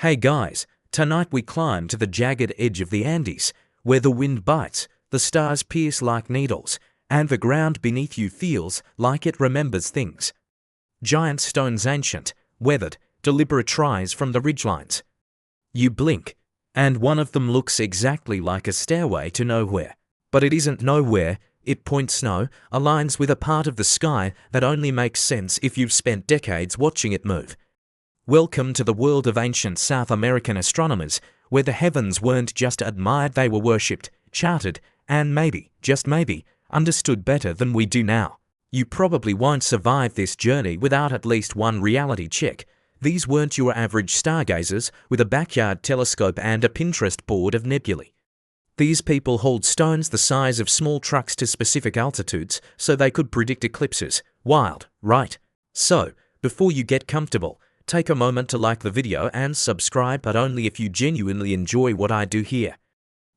Hey guys, tonight we climb to the jagged edge of the Andes, where the wind bites, the stars pierce like needles, and the ground beneath you feels like it remembers things. Giant stones, ancient, weathered, deliberate tries from the ridgelines. You blink, and one of them looks exactly like a stairway to nowhere. But it isn't nowhere. It points snow, aligns with a part of the sky that only makes sense if you've spent decades watching it move. Welcome to the world of ancient South American astronomers, where the heavens weren't just admired, they were worshipped, charted, and maybe, just maybe, understood better than we do now. You probably won't survive this journey without at least one reality check. These weren't your average stargazers with a backyard telescope and a Pinterest board of nebulae. These people hauled stones the size of small trucks to specific altitudes so they could predict eclipses. Wild, right? So, before you get comfortable, take a moment to like the video and subscribe, but only if you genuinely enjoy what I do here.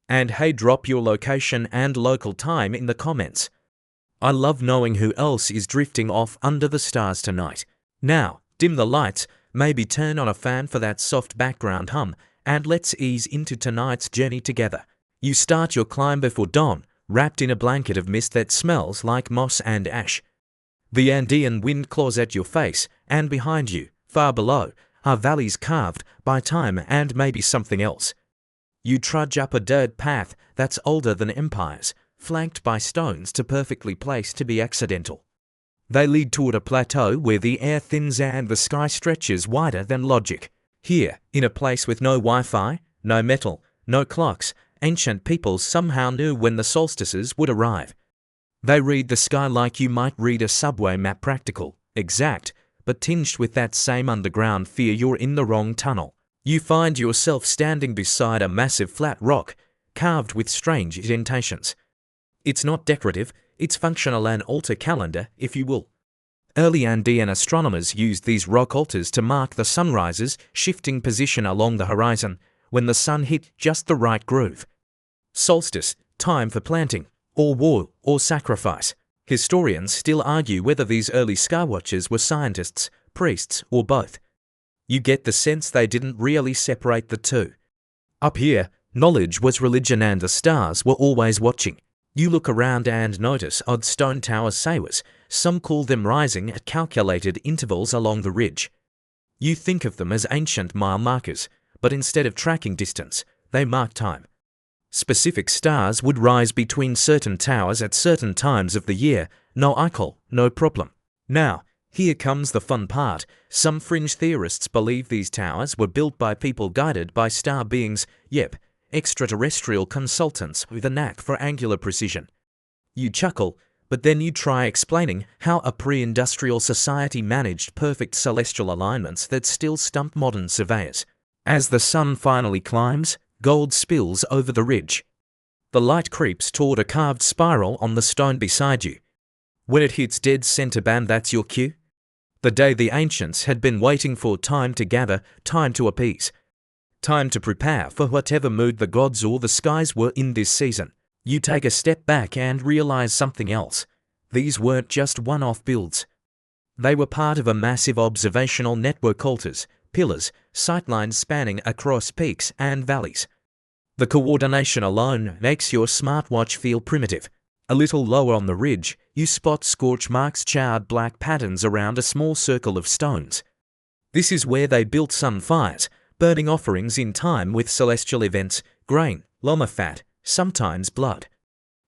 And hey, drop your location and local time in the comments. I love knowing who else is drifting off under the stars tonight. Now, dim the lights, maybe turn on a fan for that soft background hum, and let's ease into tonight's journey together. You start your climb before dawn, wrapped in a blanket of mist that smells like moss and ash. The Andean wind claws at your face, and behind you, far below, are valleys carved by time and maybe something else. You trudge up a dirt path that's older than empires, flanked by stones too perfectly placed to be accidental. They lead toward a plateau where the air thins and the sky stretches wider than logic. Here, in a place with no Wi-Fi, no metal, no clocks, ancient people somehow knew when the solstices would arrive. They read the sky like you might read a subway map, practical, exact, but tinged with that same underground fear you're in the wrong tunnel. You find yourself standing beside a massive flat rock, carved with strange indentations. It's not decorative, it's functional, an altar calendar, if you will. Early Andean astronomers used these rock altars to mark the sunrise's shifting position along the horizon, when the sun hit just the right groove. Solstice, time for planting, or war, or sacrifice. Historians still argue whether these early skywatchers were scientists, priests, or both. You get the sense they didn't really separate the two. Up here, knowledge was religion and the stars were always watching. You look around and notice odd stone tower sawers. Some call them rising at calculated intervals along the ridge. You think of them as ancient mile markers, but instead of tracking distance, they mark time. Specific stars would rise between certain towers at certain times of the year. No icon, no problem. Now, here comes the fun part. Some fringe theorists believe these towers were built by people guided by star beings, yep, extraterrestrial consultants with a knack for angular precision. You chuckle, but then you try explaining how a pre-industrial society managed perfect celestial alignments that still stump modern surveyors. As the sun finally climbs, gold spills over the ridge. The light creeps toward a carved spiral on the stone beside you. When it hits dead center, bam, that's your cue. The day the ancients had been waiting for, time to gather, time to appease. Time to prepare for whatever mood the gods or the skies were in this season. You take a step back and realize something else. These weren't just one-off builds. They were part of a massive observational network, altars, pillars, sightlines spanning across peaks and valleys. The coordination alone makes your smartwatch feel primitive. A little lower on the ridge, you spot scorch marks, charred black patterns around a small circle of stones. This is where they built sun fires, burning offerings in time with celestial events, grain, llama fat, sometimes blood.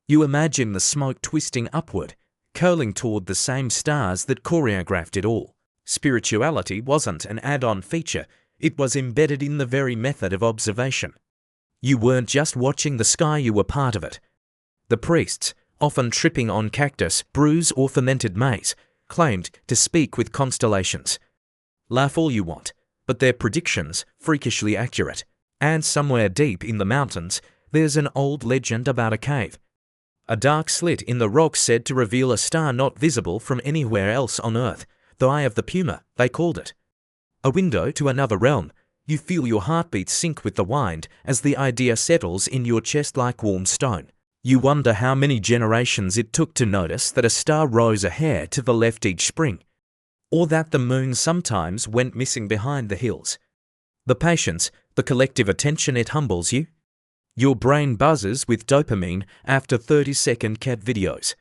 You imagine the smoke twisting upward, curling toward the same stars that choreographed it all. Spirituality wasn't an add-on feature, it was embedded in the very method of observation. You weren't just watching the sky, you were part of it. The priests, often tripping on cactus, brews, or fermented maize, claimed to speak with constellations. Laugh all you want, but their predictions freakishly accurate. And somewhere deep in the mountains, there's an old legend about a cave. A dark slit in the rock said to reveal a star not visible from anywhere else on Earth. The Eye of the Puma, they called it. A window to another realm. You feel your heartbeat sink with the wind as the idea settles in your chest like warm stone. You wonder how many generations it took to notice that a star rose a hair to the left each spring, or that the moon sometimes went missing behind the hills. The patience, the collective attention, it humbles you. Your brain buzzes with dopamine after 30-second cat videos.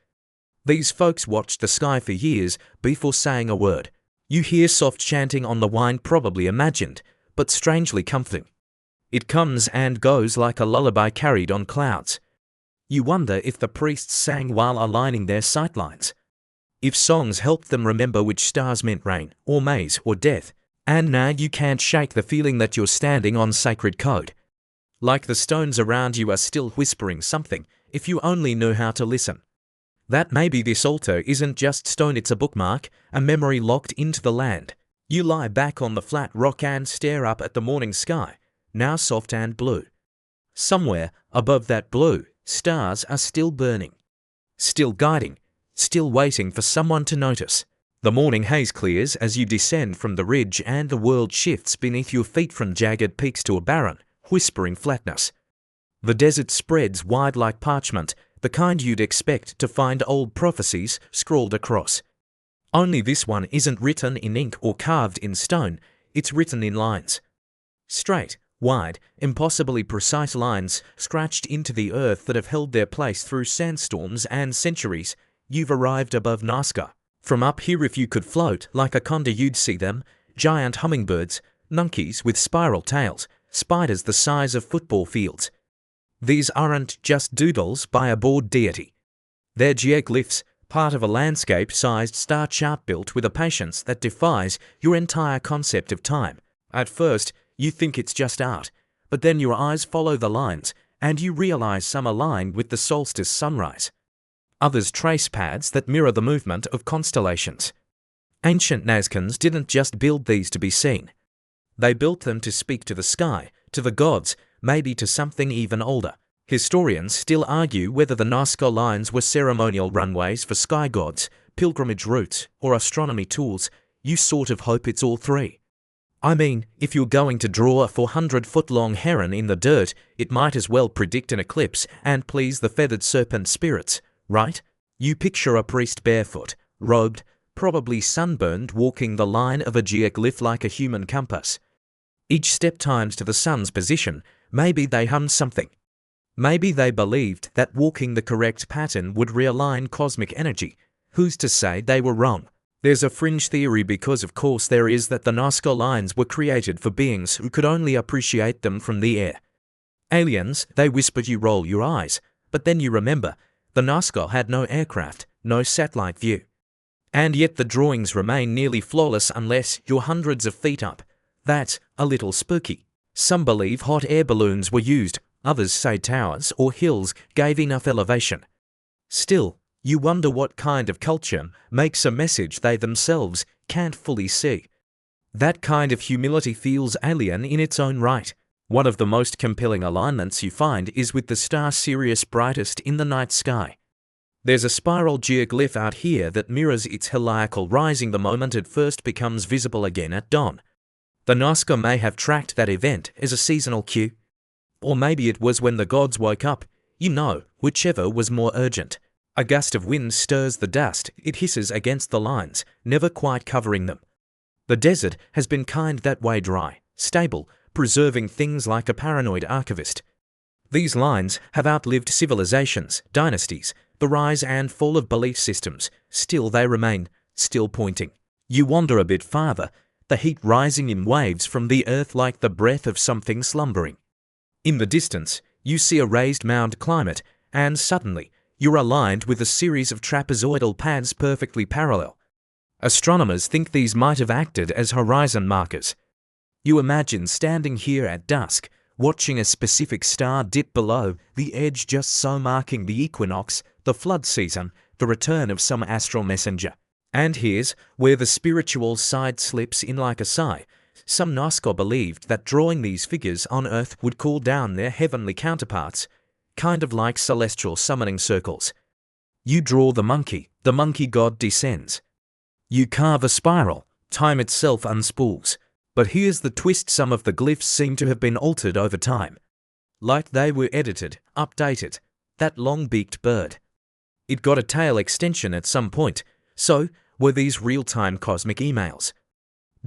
These folks watched the sky for years before saying a word. You hear soft chanting on the wind, probably imagined, but strangely comforting. It comes and goes like a lullaby carried on clouds. You wonder if the priests sang while aligning their sightlines. If songs helped them remember which stars meant rain, or maize, or death. And now you can't shake the feeling that you're standing on sacred code. Like the stones around you are still whispering something, if you only knew how to listen. That maybe this altar isn't just stone, it's a bookmark, a memory locked into the land. You lie back on the flat rock and stare up at the morning sky, now soft and blue. Somewhere above that blue, stars are still burning, still guiding, still waiting for someone to notice. The morning haze clears as you descend from the ridge and the world shifts beneath your feet from jagged peaks to a barren, whispering flatness. The desert spreads wide like parchment, the kind you'd expect to find old prophecies scrawled across. Only this one isn't written in ink or carved in stone, it's written in lines. Straight, wide, impossibly precise lines scratched into the earth that have held their place through sandstorms and centuries. You've arrived above Nazca. From up here, if you could float like a condor, you'd see them, giant hummingbirds, monkeys with spiral tails, spiders the size of football fields. These aren't just doodles by a bored deity. They're geoglyphs, part of a landscape-sized star chart built with a patience that defies your entire concept of time. At first, you think it's just art, but then your eyes follow the lines, and you realize some align with the solstice sunrise. Others trace paths that mirror the movement of constellations. Ancient Nazcans didn't just build these to be seen. They built them to speak to the sky, to the gods, maybe to something even older. Historians still argue whether the Nazca lines were ceremonial runways for sky gods, pilgrimage routes, or astronomy tools. You sort of hope it's all three. I mean, if you're going to draw a 400-foot-long heron in the dirt, it might as well predict an eclipse and please the feathered serpent spirits, right? You picture a priest barefoot, robed, probably sunburned, walking the line of a geoglyph like a human compass. Each step times to the sun's position. Maybe they hummed something. Maybe they believed that walking the correct pattern would realign cosmic energy. Who's to say they were wrong? There's a fringe theory, because of course there is, that the Nazca lines were created for beings who could only appreciate them from the air. Aliens, they whisper, you roll your eyes, but then you remember, the Nazca had no aircraft, no satellite view. And yet the drawings remain nearly flawless unless you're hundreds of feet up. That's a little spooky. Some believe hot air balloons were used, others say towers or hills gave enough elevation. Still, you wonder what kind of culture makes a message they themselves can't fully see. That kind of humility feels alien in its own right. One of the most compelling alignments you find is with the star Sirius, brightest in the night sky. There's a spiral geoglyph out here that mirrors its heliacal rising the moment it first becomes visible again at dawn. The Nazca may have tracked that event as a seasonal cue. Or maybe it was when the gods woke up, whichever was more urgent. A gust of wind stirs the dust, it hisses against the lines, never quite covering them. The desert has been kind that way, dry, stable, preserving things like a paranoid archivist. These lines have outlived civilizations, dynasties, the rise and fall of belief systems. Still they remain, still pointing. You wander a bit farther, the heat rising in waves from the earth like the breath of something slumbering. In the distance, you see a raised mound climate, and suddenly, you're aligned with a series of trapezoidal paths perfectly parallel. Astronomers think these might have acted as horizon markers. You imagine standing here at dusk, watching a specific star dip below the edge, just so marking the equinox, the flood season, the return of some astral messenger. And here's where the spiritual side slips in like a sigh. Some Nazca believed that drawing these figures on Earth would cool down their heavenly counterparts, kind of like celestial summoning circles. You draw the monkey god descends. You carve a spiral, time itself unspools. But here's the twist, some of the glyphs seem to have been altered over time. Like they were edited, updated. That long-beaked bird. It got a tail extension at some point. So, were these real-time cosmic emails?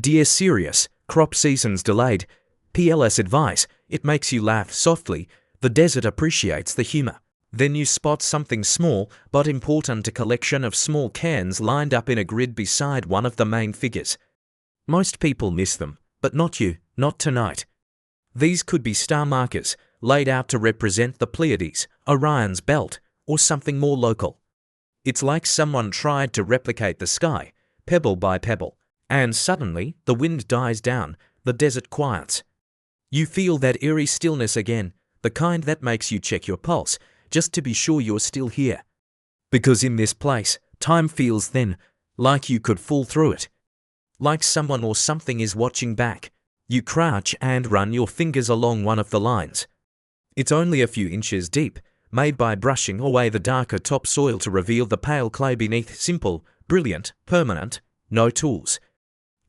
Dear Sirius, crop season's delayed. PLS advice, it makes you laugh softly. The desert appreciates the humor. Then you spot something small but important, a collection of small cans lined up in a grid beside one of the main figures. Most people miss them, but not you, not tonight. These could be star markers, laid out to represent the Pleiades, Orion's belt, or something more local. It's like someone tried to replicate the sky, pebble by pebble, and suddenly the wind dies down, the desert quiets. You feel that eerie stillness again, the kind that makes you check your pulse, just to be sure you're still here. Because in this place, time feels thin, like you could fall through it. Like someone or something is watching back. You crouch and run your fingers along one of the lines. It's only a few inches deep, made by brushing away the darker topsoil to reveal the pale clay beneath. Simple, brilliant, permanent, no tools.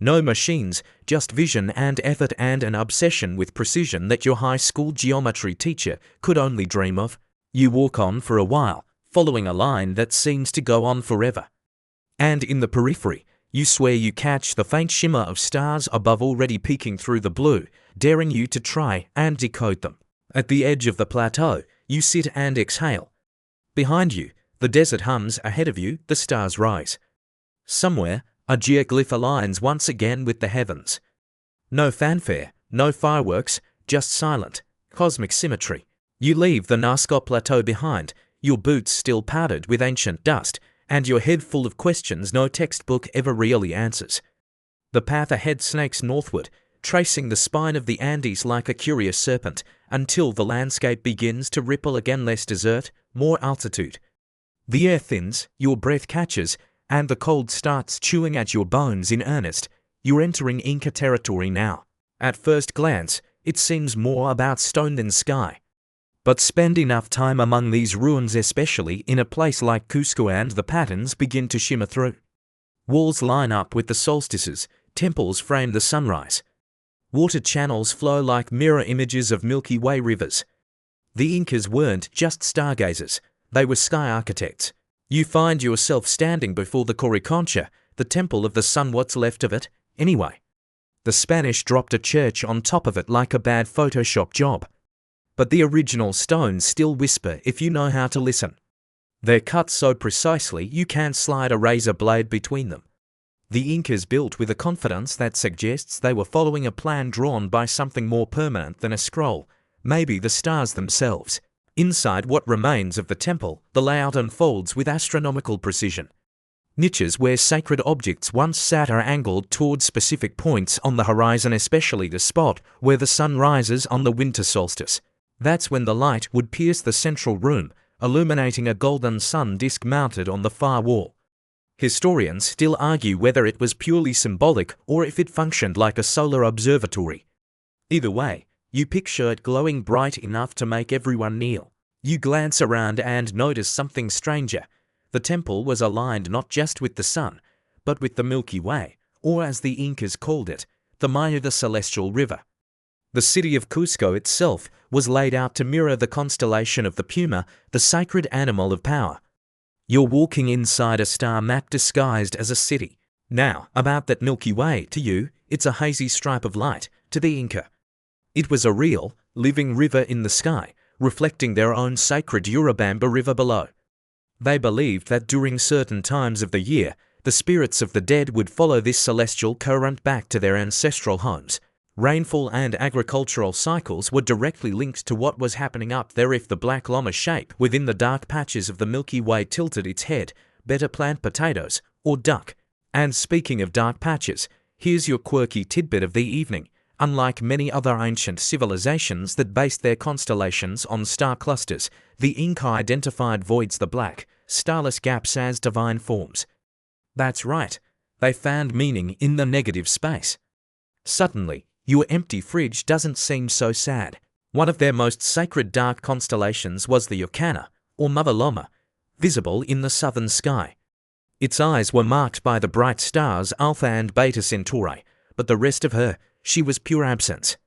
No machines, just vision and effort and an obsession with precision that your high school geometry teacher could only dream of. You walk on for a while, following a line that seems to go on forever. And in the periphery, you swear you catch the faint shimmer of stars above already peeking through the blue, daring you to try and decode them. At the edge of the plateau, you sit and exhale. Behind you, the desert hums. Ahead of you, the stars rise. Somewhere, a geoglyph aligns once again with the heavens. No fanfare, no fireworks, just silent, cosmic symmetry. You leave the Nazca Plateau behind, your boots still powdered with ancient dust, and your head full of questions no textbook ever really answers. The path ahead snakes northward, tracing the spine of the Andes like a curious serpent, until the landscape begins to ripple again. Less desert, more altitude. The air thins, your breath catches, and the cold starts chewing at your bones in earnest. You're entering Inca territory now. At first glance, it seems more about stone than sky. But spend enough time among these ruins, especially in a place like Cusco, and the patterns begin to shimmer through. Walls line up with the solstices, temples frame the sunrise. Water channels flow like mirror images of Milky Way rivers. The Incas weren't just stargazers, they were sky architects. You find yourself standing before the Coricancha, the temple of the sun. What's left of it, anyway? The Spanish dropped a church on top of it like a bad Photoshop job. But the original stones still whisper if you know how to listen. They're cut so precisely you can't slide a razor blade between them. The Incas built with a confidence that suggests they were following a plan drawn by something more permanent than a scroll, maybe the stars themselves. Inside what remains of the temple, the layout unfolds with astronomical precision. Niches where sacred objects once sat are angled toward specific points on the horizon, especially the spot where the sun rises on the winter solstice. That's when the light would pierce the central room, illuminating a golden sun disk mounted on the far wall. Historians still argue whether it was purely symbolic or if it functioned like a solar observatory. Either way, you picture it glowing bright enough to make everyone kneel. You glance around and notice something stranger. The temple was aligned not just with the sun, but with the Milky Way, or as the Incas called it, the Maya, the celestial river. The city of Cusco itself was laid out to mirror the constellation of the puma, the sacred animal of power. You're walking inside a star map disguised as a city. Now, about that Milky Way, to you, it's a hazy stripe of light. To the Inca, it was a real, living river in the sky, reflecting their own sacred Urubamba River below. They believed that during certain times of the year, the spirits of the dead would follow this celestial current back to their ancestral homes. Rainfall and agricultural cycles were directly linked to what was happening up there. If the black llama shape within the dark patches of the Milky Way tilted its head, better plant potatoes or duck. And speaking of dark patches, here's your quirky tidbit of the evening. Unlike many other ancient civilizations that based their constellations on star clusters, the Inca identified voids, the black, starless gaps, as divine forms. That's right, they found meaning in the negative space. Suddenly, your empty fridge doesn't seem so sad. One of their most sacred dark constellations was the Yucana, or Mother Loma, visible in the southern sky. Its eyes were marked by the bright stars Alpha and Beta Centauri, but the rest of her, she was pure absence.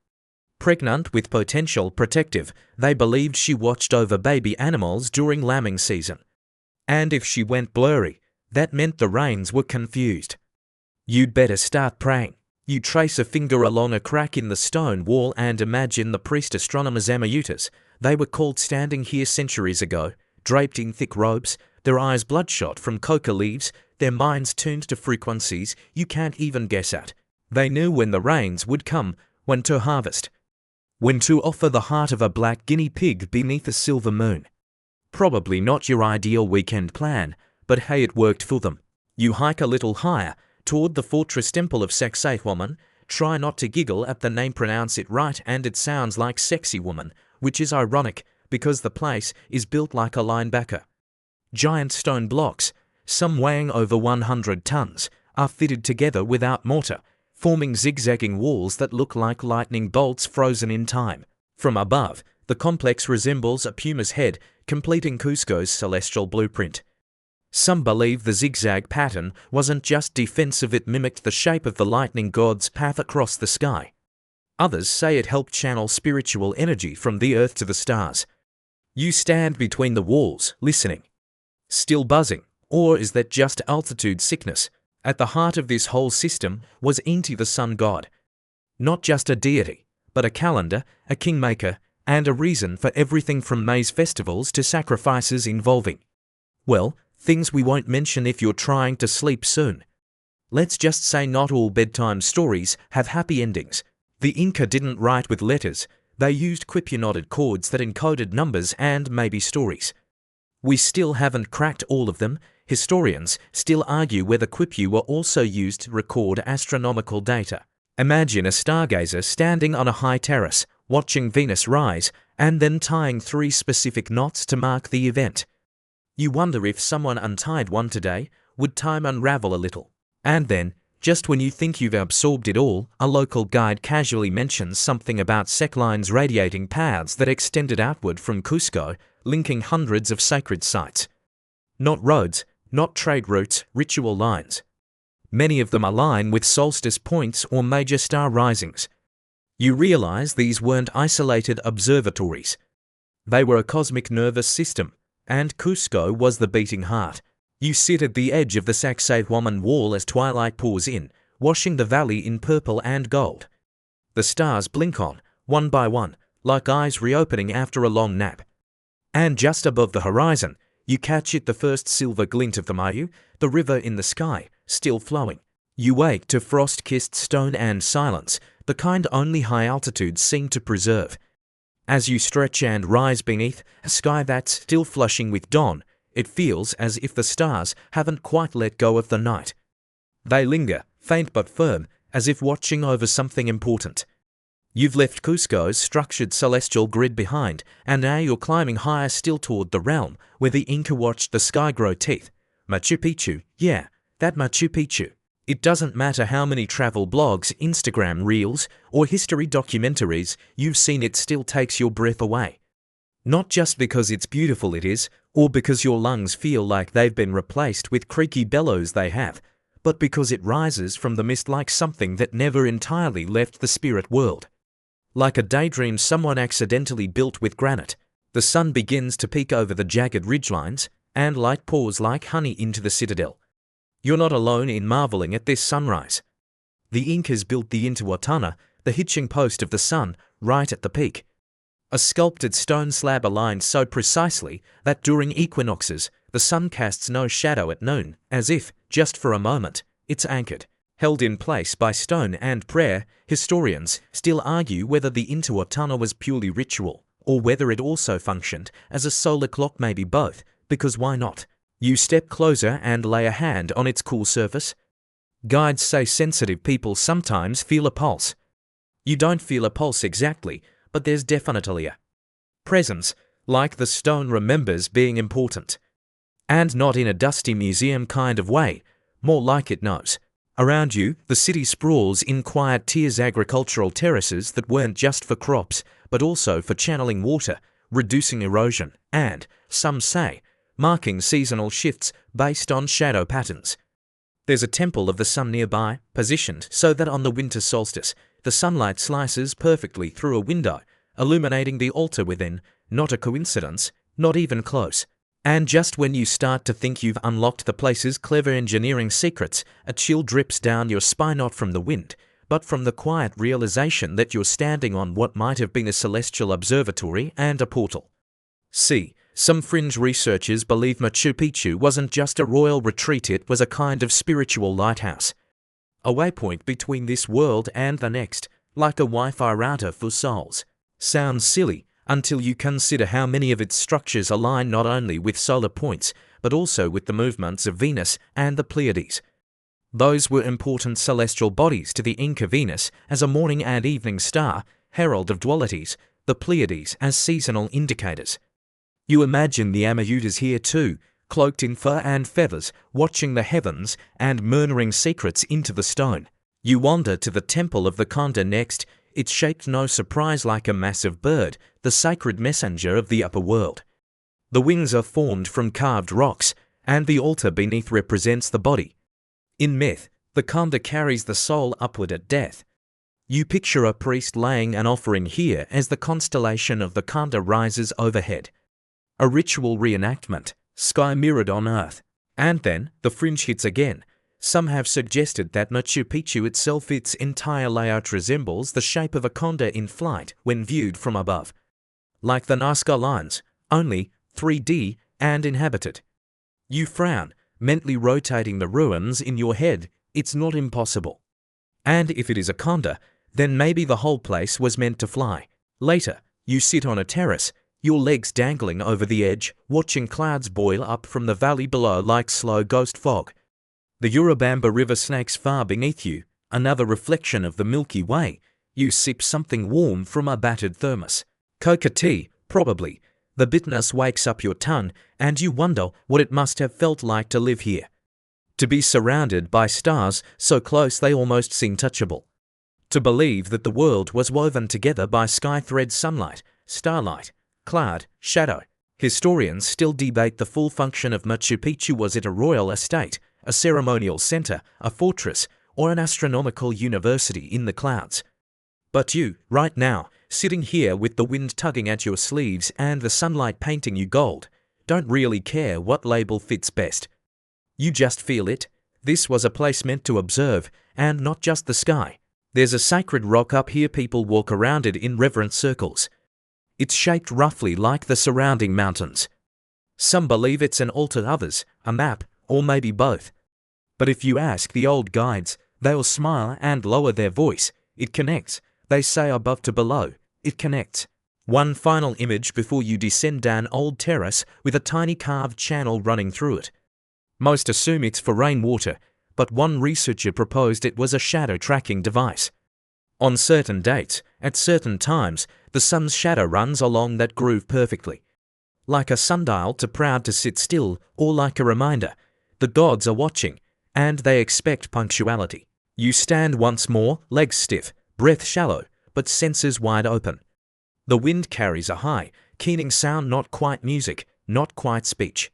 Pregnant with potential protective, they believed she watched over baby animals during lambing season. And if she went blurry, that meant the rains were confused. You'd better start praying. You trace a finger along a crack in the stone wall and imagine the priest astronomers Amayutas. They were called standing here centuries ago, draped in thick robes, their eyes bloodshot from coca leaves, their minds tuned to frequencies you can't even guess at. They knew when the rains would come, when to harvest, when to offer the heart of a black guinea pig beneath a silver moon. Probably not your ideal weekend plan, but hey, it worked for them. You hike a little higher, toward the fortress temple of Sexay Woman. Try not to giggle at the name, pronounce it right, and it sounds like sexy woman, which is ironic because the place is built like a linebacker. Giant stone blocks, some weighing over 100 tons, are fitted together without mortar, forming zigzagging walls that look like lightning bolts frozen in time. From above, the complex resembles a puma's head, completing Cusco's celestial blueprint. Some believe the zigzag pattern wasn't just defensive, it mimicked the shape of the lightning god's path across the sky. Others say it helped channel spiritual energy from the earth to the stars. You stand between the walls, listening. Still buzzing, or is that just altitude sickness? At the heart of this whole system was Inti, the sun god. Not just a deity, but a calendar, a kingmaker, and a reason for everything from maize festivals to sacrifices involving, well, things we won't mention if you're trying to sleep soon. Let's just say not all bedtime stories have happy endings. The Inca didn't write with letters, they used quipu-knotted chords that encoded numbers and maybe stories. We still haven't cracked all of them. Historians still argue whether quipu were also used to record astronomical data. Imagine a stargazer standing on a high terrace, watching Venus rise, and then tying 3 specific knots to mark the event. You wonder if someone untied one today, would time unravel a little? And then, just when you think you've absorbed it all, a local guide casually mentions something about seclines radiating paths that extended outward from Cusco, linking hundreds of sacred sites. Not roads, not trade routes, ritual lines. Many of them align with solstice points or major star risings. You realize these weren't isolated observatories. They were a cosmic nervous system, and Cusco was the beating heart. You sit at the edge of the Sacsayhuaman wall as twilight pours in, washing the valley in purple and gold. The stars blink on, one by one, like eyes reopening after a long nap. And just above the horizon, you catch it, the first silver glint of the Mayu, the river in the sky, still flowing. You wake to frost-kissed stone and silence, the kind only high altitudes seem to preserve. As you stretch and rise beneath a sky that's still flushing with dawn, it feels as if the stars haven't quite let go of the night. They linger, faint but firm, as if watching over something important. You've left Cusco's structured celestial grid behind, and now you're climbing higher still toward the realm where the Inca watched the sky grow teeth. Machu Picchu, yeah, that Machu Picchu. It doesn't matter how many travel blogs, Instagram reels, or history documentaries you've seen, it still takes your breath away. Not just because it's beautiful it is, or because your lungs feel like they've been replaced with creaky bellows they have, but because it rises from the mist like something that never entirely left the spirit world. Like a daydream someone accidentally built with granite, the sun begins to peek over the jagged ridgelines, and light pours like honey into the citadel. You're not alone in marveling at this sunrise. The Incas built the Intihuatana, the hitching post of the sun, right at the peak. A sculpted stone slab aligned so precisely that during equinoxes, the sun casts no shadow at noon, as if, just for a moment, it's anchored. Held in place by stone and prayer, historians still argue whether the Intihuatana was purely ritual, or whether it also functioned as a solar clock, maybe both, because why not? You step closer and lay a hand on its cool surface. Guides say sensitive people sometimes feel a pulse. You don't feel a pulse exactly, but there's definitely a presence, like the stone remembers being important. And not in a dusty museum kind of way, more like it knows. Around you, the city sprawls in quiet tiers, agricultural terraces that weren't just for crops, but also for channeling water, reducing erosion, and, some say, marking seasonal shifts based on shadow patterns. There's a temple of the sun nearby, positioned so that on the winter solstice, the sunlight slices perfectly through a window, illuminating the altar within. Not a coincidence, not even close. And just when you start to think you've unlocked the place's clever engineering secrets, a chill drips down your spine, not from the wind, but from the quiet realization that you're standing on what might have been a celestial observatory and a portal. C. Some fringe researchers believe Machu Picchu wasn't just a royal retreat, it was a kind of spiritual lighthouse. A waypoint between this world and the next, like a Wi-Fi router for souls. Sounds silly until you consider how many of its structures align not only with solar points, but also with the movements of Venus and the Pleiades. Those were important celestial bodies to the Inca. Venus as a morning and evening star, herald of dualities, the Pleiades as seasonal indicators. You imagine the Amayutas here too, cloaked in fur and feathers, watching the heavens and murmuring secrets into the stone. You wander to the temple of the Conda next. It's shaped no surprise like a massive bird, the sacred messenger of the upper world. The wings are formed from carved rocks, and the altar beneath represents the body. In myth, the Conda carries the soul upward at death. You picture a priest laying an offering here as the constellation of the Conda rises overhead. A ritual reenactment, sky mirrored on earth. And then, the fringe hits again. Some have suggested that Machu Picchu itself, its entire layout resembles the shape of a conda in flight when viewed from above. Like the Nazca lines, only 3D and inhabited. You frown, mentally rotating the ruins in your head. It's not impossible. And if it is a conda, then maybe the whole place was meant to fly. Later, you sit on a terrace, your legs dangling over the edge, watching clouds boil up from the valley below like slow ghost fog. The Urubamba River snakes far beneath you, another reflection of the Milky Way. You sip something warm from a battered thermos. Coca tea, probably. The bitterness wakes up your tongue, and you wonder what it must have felt like to live here. To be surrounded by stars so close they almost seem touchable. To believe that the world was woven together by sky-thread sunlight, starlight, cloud, shadow. Historians still debate the full function of Machu Picchu. Was it a royal estate, a ceremonial center, a fortress, or an astronomical university in the clouds? But you, right now, sitting here with the wind tugging at your sleeves and the sunlight painting you gold, don't really care what label fits best. You just feel it. This was a place meant to observe, and not just the sky. There's a sacred rock up here. People walk around it in reverent circles. It's shaped roughly like the surrounding mountains. Some believe it's an altar, others a map, or maybe both. But if you ask the old guides, they'll smile and lower their voice. It connects. They say above to below. It connects. One final image before you descend down old terrace with a tiny carved channel running through it. Most assume it's for rainwater, but one researcher proposed it was a shadow tracking device. On certain dates, at certain times, the sun's shadow runs along that groove perfectly. Like a sundial too proud to sit still, or like a reminder, the gods are watching, and they expect punctuality. You stand once more, legs stiff, breath shallow, but senses wide open. The wind carries a high, keening sound, not quite music, not quite speech.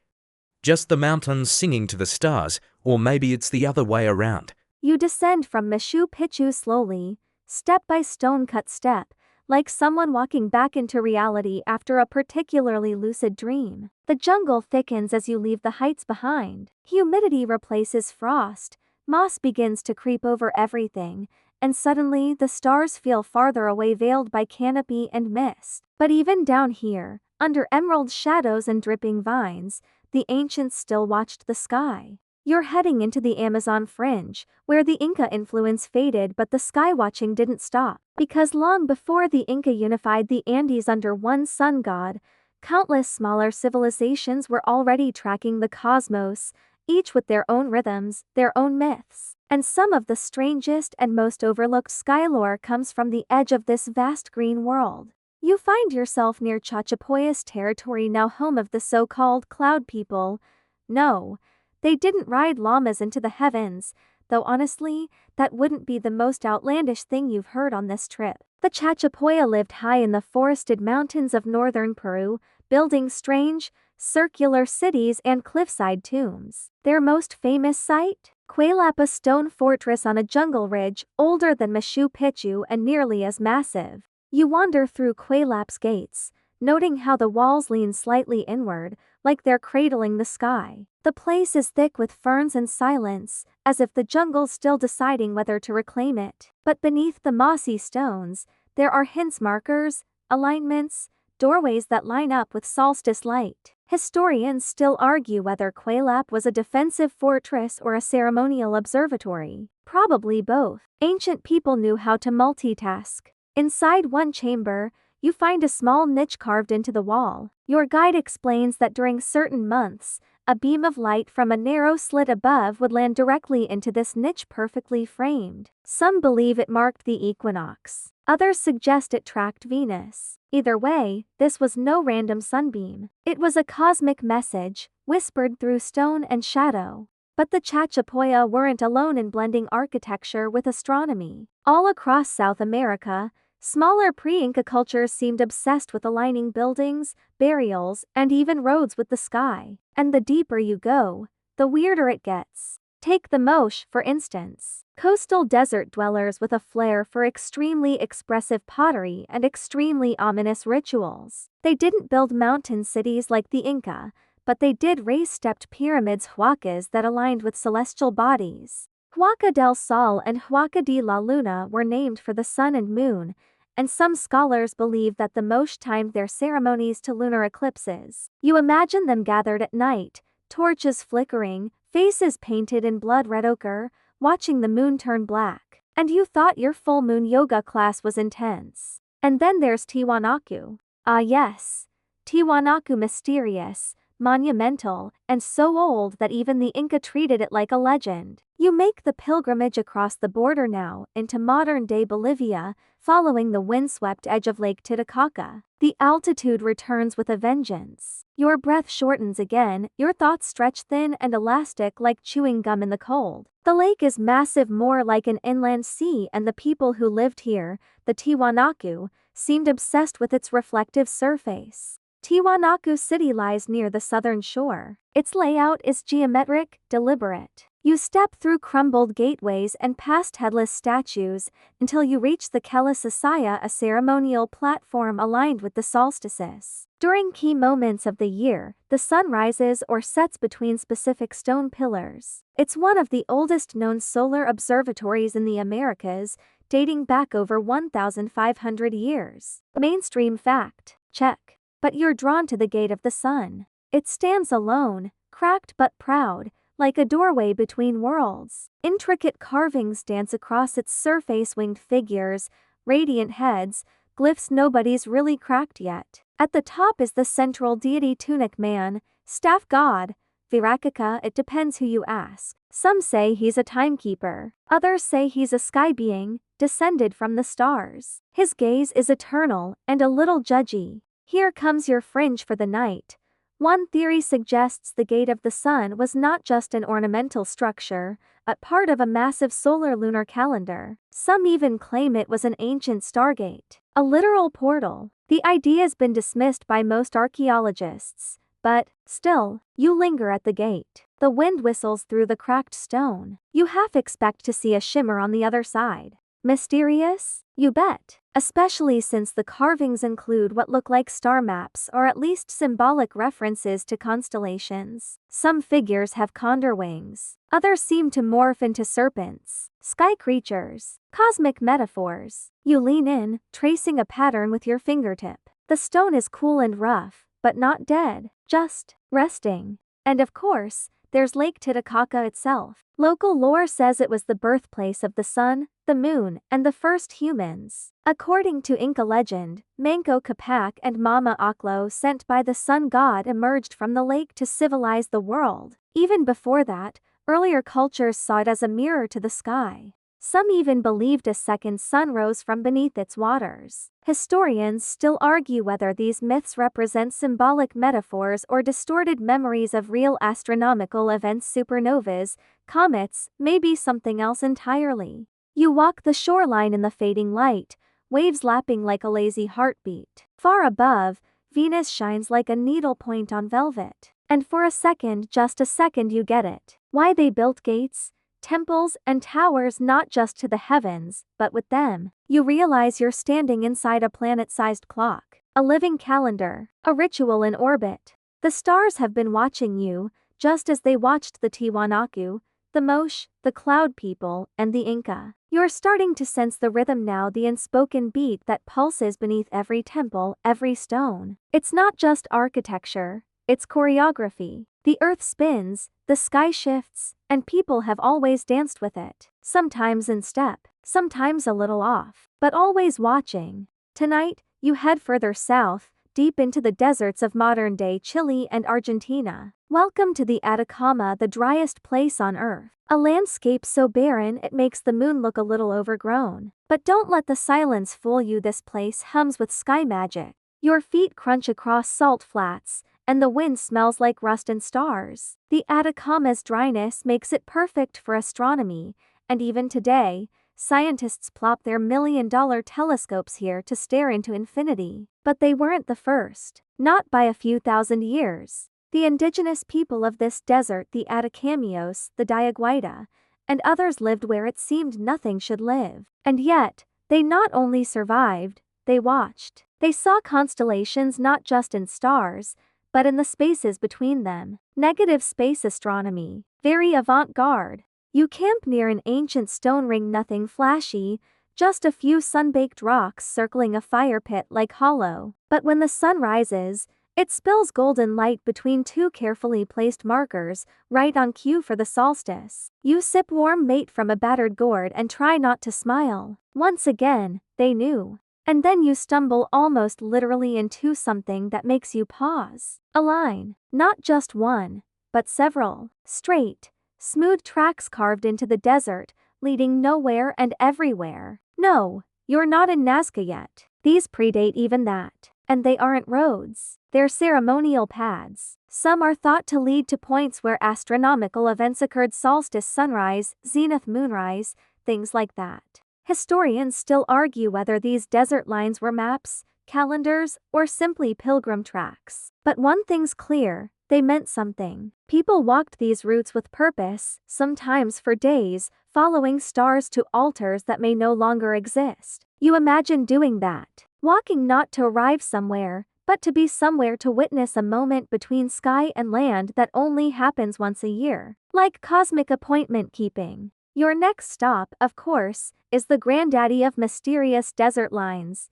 Just the mountains singing to the stars, or maybe it's the other way around. You descend from Machu Picchu slowly, step by stone-cut step, like someone walking back into reality after a particularly lucid dream. The jungle thickens as you leave the heights behind. Humidity replaces frost, moss begins to creep over everything, and suddenly the stars feel farther away, veiled by canopy and mist. But even down here, under emerald shadows and dripping vines, the ancients still watched the sky. You're heading into the Amazon fringe, where the Inca influence faded but the sky watching didn't stop. Because long before the Inca unified the Andes under one sun god, countless smaller civilizations were already tracking the cosmos, each with their own rhythms, their own myths. And some of the strangest and most overlooked sky lore comes from the edge of this vast green world. You find yourself near Chachapoyas territory, now home of the so-called cloud people. No, they didn't ride llamas into the heavens, though honestly, that wouldn't be the most outlandish thing you've heard on this trip. The Chachapoya lived high in the forested mountains of northern Peru, building strange, circular cities and cliffside tombs. Their most famous site? Cuelapa stone fortress on a jungle ridge, older than Machu Picchu and nearly as massive. You wander through Cuelap's gates, noting how the walls lean slightly inward, like they're cradling the sky. The place is thick with ferns and silence, as if the jungle's still deciding whether to reclaim it. But beneath the mossy stones, there are hints, markers, alignments, doorways that line up with solstice light. Historians still argue whether Quaylap was a defensive fortress or a ceremonial observatory. Probably both. Ancient people knew how to multitask. Inside one chamber, you find a small niche carved into the wall. Your guide explains that during certain months, a beam of light from a narrow slit above would land directly into this niche, perfectly framed. Some believe it marked the equinox. Others suggest it tracked Venus. Either way, this was no random sunbeam. It was a cosmic message, whispered through stone and shadow. But the Chachapoya weren't alone in blending architecture with astronomy. All across South America, smaller pre-Inca cultures seemed obsessed with aligning buildings, burials, and even roads with the sky. And the deeper you go, the weirder it gets. Take the Moche, for instance. Coastal desert dwellers with a flair for extremely expressive pottery and extremely ominous rituals. They didn't build mountain cities like the Inca, but they did raised-stepped pyramids, huacas that aligned with celestial bodies. Huaca del Sol and Huaca de la Luna were named for the sun and moon, and some scholars believe that the Moche timed their ceremonies to lunar eclipses. You imagine them gathered at night, torches flickering, faces painted in blood-red ochre, watching the moon turn black. And you thought your full moon yoga class was intense. And then there's Tiwanaku. Ah yes, Tiwanaku, mysterious, monumental, and so old that even the Inca treated it like a legend. You make the pilgrimage across the border now into modern-day Bolivia, following the windswept edge of Lake Titicaca. The altitude returns with a vengeance. Your breath shortens again, your thoughts stretch thin and elastic like chewing gum in the cold. The lake is massive, more like an inland sea, and the people who lived here, the Tiwanaku, seemed obsessed with its reflective surface. Tiwanaku City lies near the southern shore. Its layout is geometric, deliberate. You step through crumbled gateways and past headless statues until you reach the Kelisasaya, a ceremonial platform aligned with the solstices. During key moments of the year, the sun rises or sets between specific stone pillars. It's one of the oldest known solar observatories in the Americas, dating back over 1,500 years. Mainstream fact, check. But you're drawn to the Gate of the Sun. It stands alone, cracked but proud, like a doorway between worlds. Intricate carvings dance across its surface, winged figures, radiant heads, glyphs nobody's really cracked yet. At the top is the central deity, Tunic Man, staff god, Virakaka. It depends who you ask. Some say he's a timekeeper. Others say he's a sky being, descended from the stars. His gaze is eternal and a little judgy. Here comes your fringe for the night. One theory suggests the Gate of the Sun was not just an ornamental structure, but part of a massive solar-lunar calendar. Some even claim it was an ancient stargate, a literal portal. The idea's been dismissed by most archaeologists, but, still, you linger at the gate. The wind whistles through the cracked stone. You half expect to see a shimmer on the other side. Mysterious? You bet. Especially since the carvings include what look like star maps or at least symbolic references to constellations. Some figures have condor wings. Others seem to morph into serpents, sky creatures, cosmic metaphors. You lean in, tracing a pattern with your fingertip. The stone is cool and rough, but not dead, just resting. And of course, there's Lake Titicaca itself. Local lore says it was the birthplace of the sun, the moon, and the first humans. According to Inca legend, Manco Capac and Mama Oclo, sent by the sun god, emerged from the lake to civilize the world. Even before that, earlier cultures saw it as a mirror to the sky. Some even believed a second sun rose from beneath its waters. Historians still argue whether these myths represent symbolic metaphors or distorted memories of real astronomical events. Supernovas, comets, maybe something else entirely. You walk the shoreline in the fading light, waves lapping like a lazy heartbeat. Far above, Venus shines like a needlepoint on velvet. And for a second, just a second, you get it. Why they built gates, temples, and towers not just to the heavens, but with them. You realize you're standing inside a planet-sized clock. A living calendar. A ritual in orbit. The stars have been watching you, just as they watched the Tiwanaku, the Mosh, the Cloud People, and the Inca. You're starting to sense the rhythm now, the unspoken beat that pulses beneath every temple, every stone. It's not just architecture, it's choreography. The earth spins, the sky shifts, and people have always danced with it. Sometimes in step, sometimes a little off, but always watching. Tonight, you head further south, deep into the deserts of modern-day Chile and Argentina. Welcome to the Atacama, the driest place on Earth. A landscape so barren it makes the moon look a little overgrown. But don't let the silence fool you, this place hums with sky magic. Your feet crunch across salt flats, and the wind smells like rust and stars. The Atacama's dryness makes it perfect for astronomy, and even today, scientists plop their million-dollar telescopes here to stare into infinity. But they weren't the first. Not by a few thousand years. The indigenous people of this desert, the Atacamios, the Diaguita, and others lived where it seemed nothing should live. And yet, they not only survived, they watched. They saw constellations not just in stars, but in the spaces between them. Negative space astronomy. Very avant-garde. You camp near an ancient stone ring, nothing flashy, just a few sun-baked rocks circling a fire pit like hollow. But when the sun rises, it spills golden light between two carefully placed markers, right on cue for the solstice. You sip warm mate from a battered gourd and try not to smile. Once again, they knew. And then you stumble almost literally into something that makes you pause. A line. Not just one, but several. Straight, smooth tracks carved into the desert, leading nowhere and everywhere. No, you're not in Nazca yet. These predate even that. And they aren't roads. They're ceremonial paths. Some are thought to lead to points where astronomical events occurred: solstice sunrise, zenith moonrise, things like that. Historians still argue whether these desert lines were maps, calendars, or simply pilgrim tracks. But one thing's clear, they meant something. People walked these routes with purpose, sometimes for days, following stars to altars that may no longer exist. You imagine doing that. Walking not to arrive somewhere, but to be somewhere, to witness a moment between sky and land that only happens once a year. Like cosmic appointment keeping. Your next stop, of course, is the granddaddy of mysterious desert lines.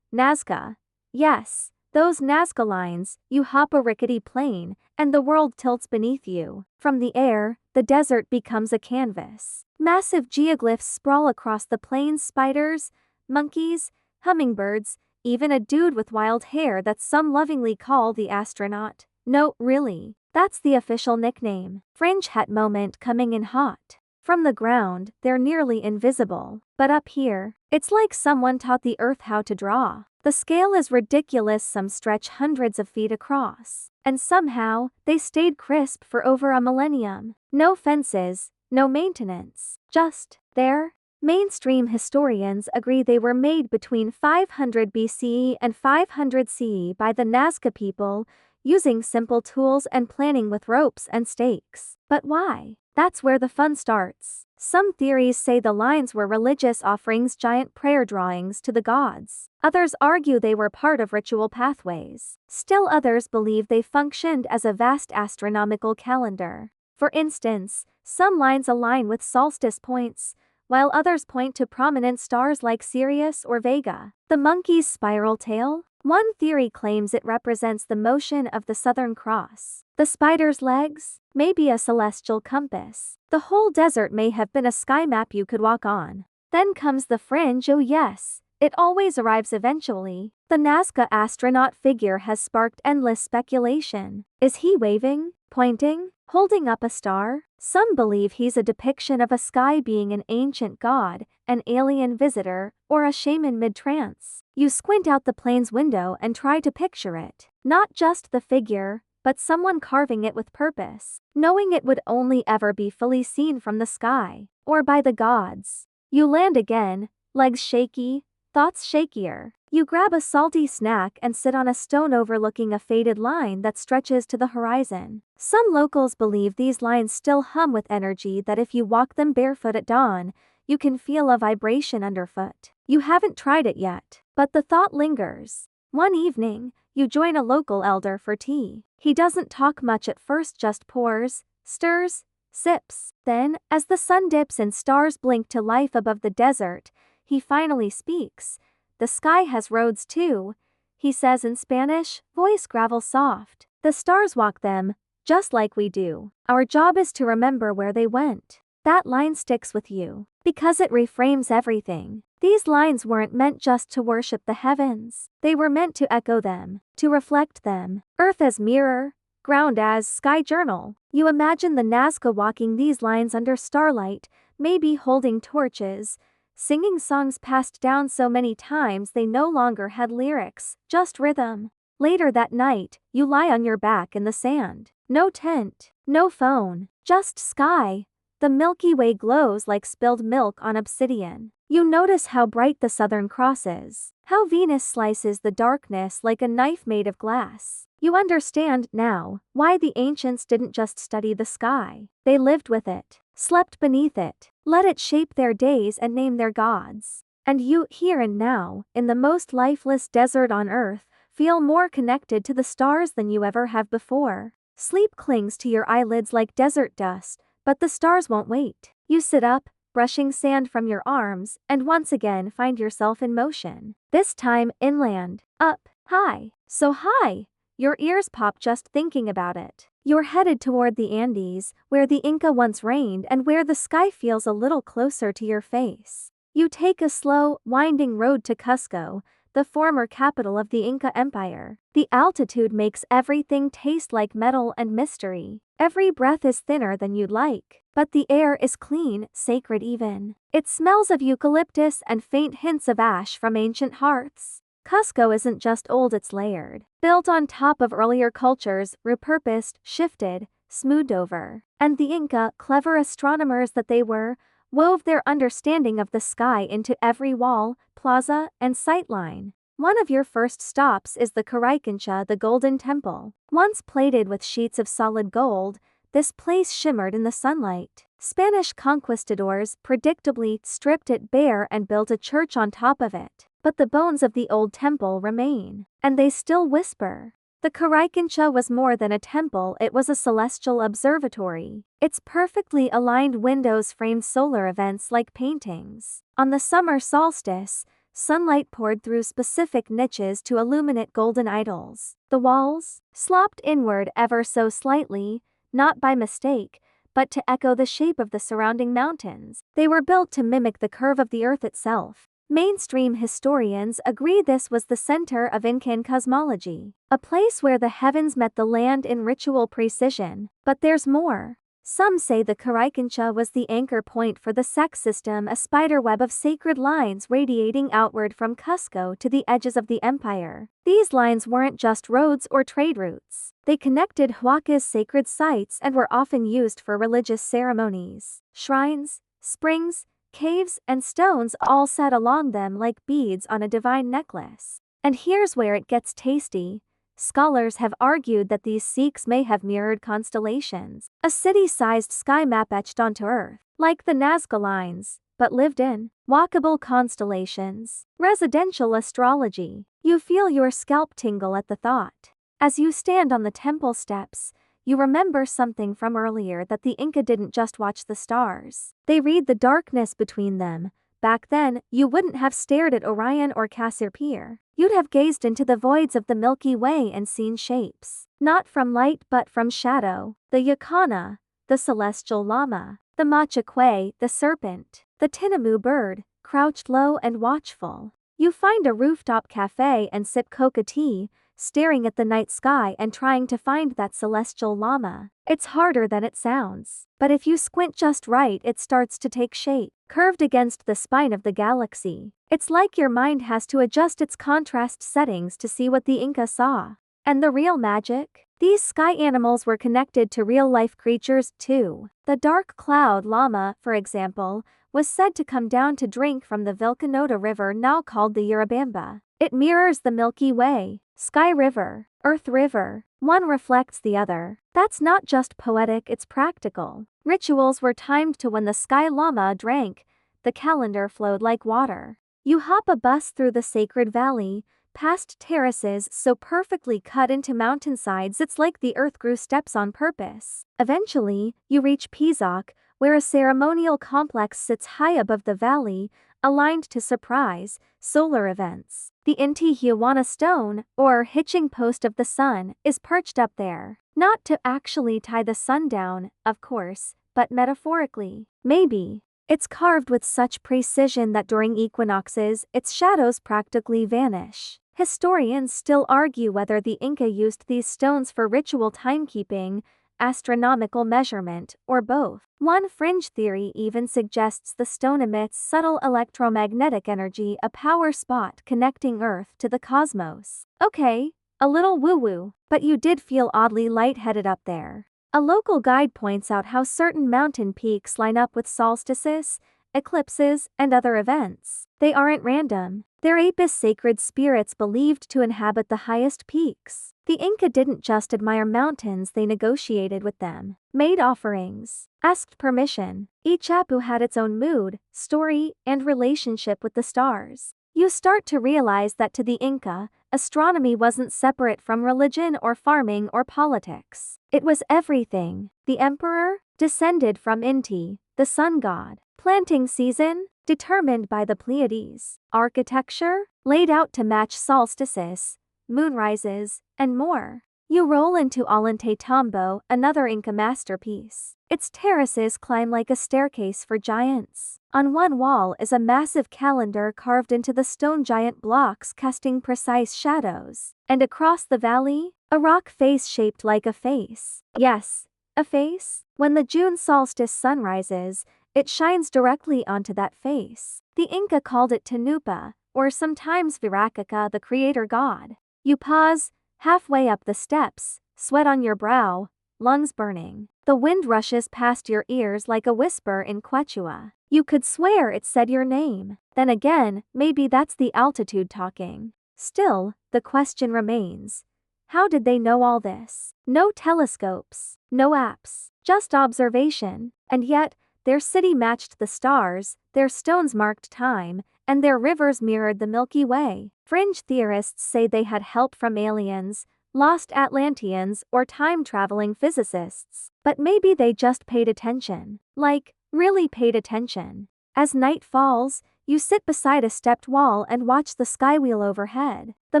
Nazca. Yes, those Nazca lines. You hop a rickety plane, and the world tilts beneath you. From the air, the desert becomes a canvas. Massive geoglyphs sprawl across the plains: spiders, monkeys, hummingbirds, even a dude with wild hair that some lovingly call the astronaut. No, really, that's the official nickname. Fringe hat moment coming in hot. From the ground, they're nearly invisible. But up here, it's like someone taught the earth how to draw. The scale is ridiculous, some stretch hundreds of feet across. And somehow, they stayed crisp for over a millennium. No fences, no maintenance. Just there. Mainstream historians agree they were made between 500 BCE and 500 CE by the Nazca people, using simple tools and planning with ropes and stakes. But why? That's where the fun starts. Some theories say the lines were religious offerings, giant prayer drawings to the gods. Others argue they were part of ritual pathways. Still others believe they functioned as a vast astronomical calendar. For instance, some lines align with solstice points, while others point to prominent stars like Sirius or Vega. The monkey's spiral tail? One theory claims it represents the motion of the Southern Cross. The spider's legs? Maybe a celestial compass. The whole desert may have been a sky map you could walk on. Then comes the fringe. Oh yes, it always arrives eventually. The Nazca astronaut figure has sparked endless speculation. Is he waving, pointing, holding up a star? Some believe he's a depiction of a sky being, an ancient god, an alien visitor, or a shaman mid-trance. You squint out the plane's window and try to picture it. Not just the figure, but someone carving it with purpose, knowing it would only ever be fully seen from the sky, or by the gods. You land again, legs shaky, thoughts shakier. You grab a salty snack and sit on a stone overlooking a faded line that stretches to the horizon. Some locals believe these lines still hum with energy, that if you walk them barefoot at dawn, you can feel a vibration underfoot. You haven't tried it yet, but the thought lingers. One evening, you join a local elder for tea. He doesn't talk much at first, just pours, stirs, sips. Then, as the sun dips and stars blink to life above the desert, he finally speaks. "The sky has roads too," he says in Spanish, voice gravel soft. "The stars walk them, just like we do. Our job is to remember where they went." That line sticks with you, because it reframes everything. These lines weren't meant just to worship the heavens. They were meant to echo them, to reflect them. Earth as mirror, ground as sky journal. You imagine the Nazca walking these lines under starlight, maybe holding torches, singing songs passed down so many times they no longer had lyrics, just rhythm. Later that night, you lie on your back in the sand. No tent, no phone, just sky. The Milky Way glows like spilled milk on obsidian. You notice how bright the Southern Cross is, how Venus slices the darkness like a knife made of glass. You understand now why the ancients didn't just study the sky. They lived with it, slept beneath it, let it shape their days and name their gods. And you, here and now, in the most lifeless desert on Earth, feel more connected to the stars than you ever have before. Sleep clings to your eyelids like desert dust, but the stars won't wait. You sit up, brushing sand from your arms, and once again find yourself in motion. This time inland, up, high, so high, your ears pop just thinking about it. You're headed toward the Andes, where the Inca once reigned and where the sky feels a little closer to your face. You take a slow, winding road to Cusco, the former capital of the Inca Empire. The altitude makes everything taste like metal and mystery. Every breath is thinner than you'd like, but the air is clean, sacred even. It smells of eucalyptus and faint hints of ash from ancient hearths. Cusco isn't just old, it's layered. Built on top of earlier cultures, repurposed, shifted, smoothed over. And the Inca, clever astronomers that they were, wove their understanding of the sky into every wall, plaza, and sightline. One of your first stops is the Caracancha, the Golden Temple. Once plated with sheets of solid gold, this place shimmered in the sunlight. Spanish conquistadors predictably stripped it bare and built a church on top of it. But the bones of the old temple remain, and they still whisper. The Caracancha was more than a temple, it was a celestial observatory. Its perfectly aligned windows framed solar events like paintings. On the summer solstice, sunlight poured through specific niches to illuminate golden idols. The walls slopped inward ever so slightly, not by mistake, but to echo the shape of the surrounding mountains. They were built to mimic the curve of the earth itself. Mainstream historians agree this was the center of Incan cosmology, a place where the heavens met the land in ritual precision. But there's more. Some say the Caracancha was the anchor point for the sex system, a spiderweb of sacred lines radiating outward from Cusco to the edges of the empire. These lines weren't just roads or trade routes. They connected Huacas sacred sites and were often used for religious ceremonies. Shrines, springs, caves, and stones all sat along them like beads on a divine necklace. And here's where it gets tasty. Scholars have argued that these Sikhs may have mirrored constellations, a city-sized sky map etched onto Earth, like the Nazca lines, but lived in walkable constellations. Residential astrology. You feel your scalp tingle at the thought. As you stand on the temple steps, you remember something from earlier, that the Inca didn't just watch the stars. They read the darkness between them. Back then, you wouldn't have stared at Orion or Cassiopeia. You'd have gazed into the voids of the Milky Way and seen shapes. Not from light but from shadow. The Yacana, the celestial llama. The Machaque, the serpent. The Tinamou bird, crouched low and watchful. You find a rooftop cafe and sip coca tea, staring at the night sky and trying to find that celestial llama. It's harder than it sounds. But if you squint just right, it starts to take shape, curved against the spine of the galaxy. It's like your mind has to adjust its contrast settings to see what the Inca saw. And the real magic? These sky animals were connected to real-life creatures too. The dark cloud llama, for example, was said to come down to drink from the Vilcanota River, now called the Urubamba. It mirrors the Milky Way. Sky River, Earth River. One reflects the other. That's not just poetic, it's practical. Rituals were timed to when the sky llama drank. The calendar flowed like water. You hop a bus through the sacred valley, past terraces so perfectly cut into mountainsides it's like the earth grew steps on purpose. Eventually, you reach Pizok, where a ceremonial complex sits high above the valley, aligned to surprise solar events. The Inti-Huana stone, or hitching post of the sun, is perched up there. Not to actually tie the sun down, of course, but metaphorically. Maybe. It's carved with such precision that during equinoxes, its shadows practically vanish. Historians still argue whether the Inca used these stones for ritual timekeeping, astronomical measurement, or both. One fringe theory even suggests the stone emits subtle electromagnetic energy, a power spot connecting Earth to the cosmos. Okay, a little woo-woo, but you did feel oddly lightheaded up there. A local guide points out how certain mountain peaks line up with solstices, eclipses, and other events. They aren't random. They're Apis sacred spirits believed to inhabit the highest peaks. The Inca didn't just admire mountains, they negotiated with them, made offerings, asked permission. Each Apu had its own mood, story, and relationship with the stars. You start to realize that to the Inca, astronomy wasn't separate from religion or farming or politics. It was everything. The emperor, descended from Inti, the sun god. Planting season, determined by the Pleiades. Architecture, laid out to match solstices, moonrises, and more. You roll into Ollantaytambo, another Inca masterpiece. Its terraces climb like a staircase for giants. On one wall is a massive calendar carved into the stone, giant blocks casting precise shadows. And across the valley, a rock face shaped like a face. Yes, a face. When the June solstice sun rises, it shines directly onto that face. The Inca called it Tanupa, or sometimes Virakaka, the creator god. You pause, halfway up the steps, sweat on your brow, lungs burning. The wind rushes past your ears like a whisper in Quechua. You could swear it said your name. Then again, maybe that's the altitude talking. Still, the question remains. How did they know all this? No telescopes, no apps, just observation. And yet, their city matched the stars, their stones marked time, and their rivers mirrored the Milky Way. Fringe theorists say they had help from aliens, lost Atlanteans, or time-traveling physicists. But maybe they just paid attention. Like, really paid attention. As night falls, you sit beside a stepped wall and watch the skywheel overhead. The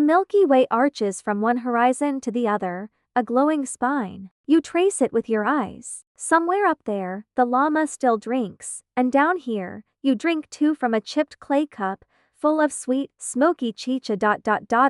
Milky Way arches from one horizon to the other, a glowing spine. You trace it with your eyes. Somewhere up there, the llama still drinks, and down here, you drink too from a chipped clay cup, full of sweet, smoky chicha.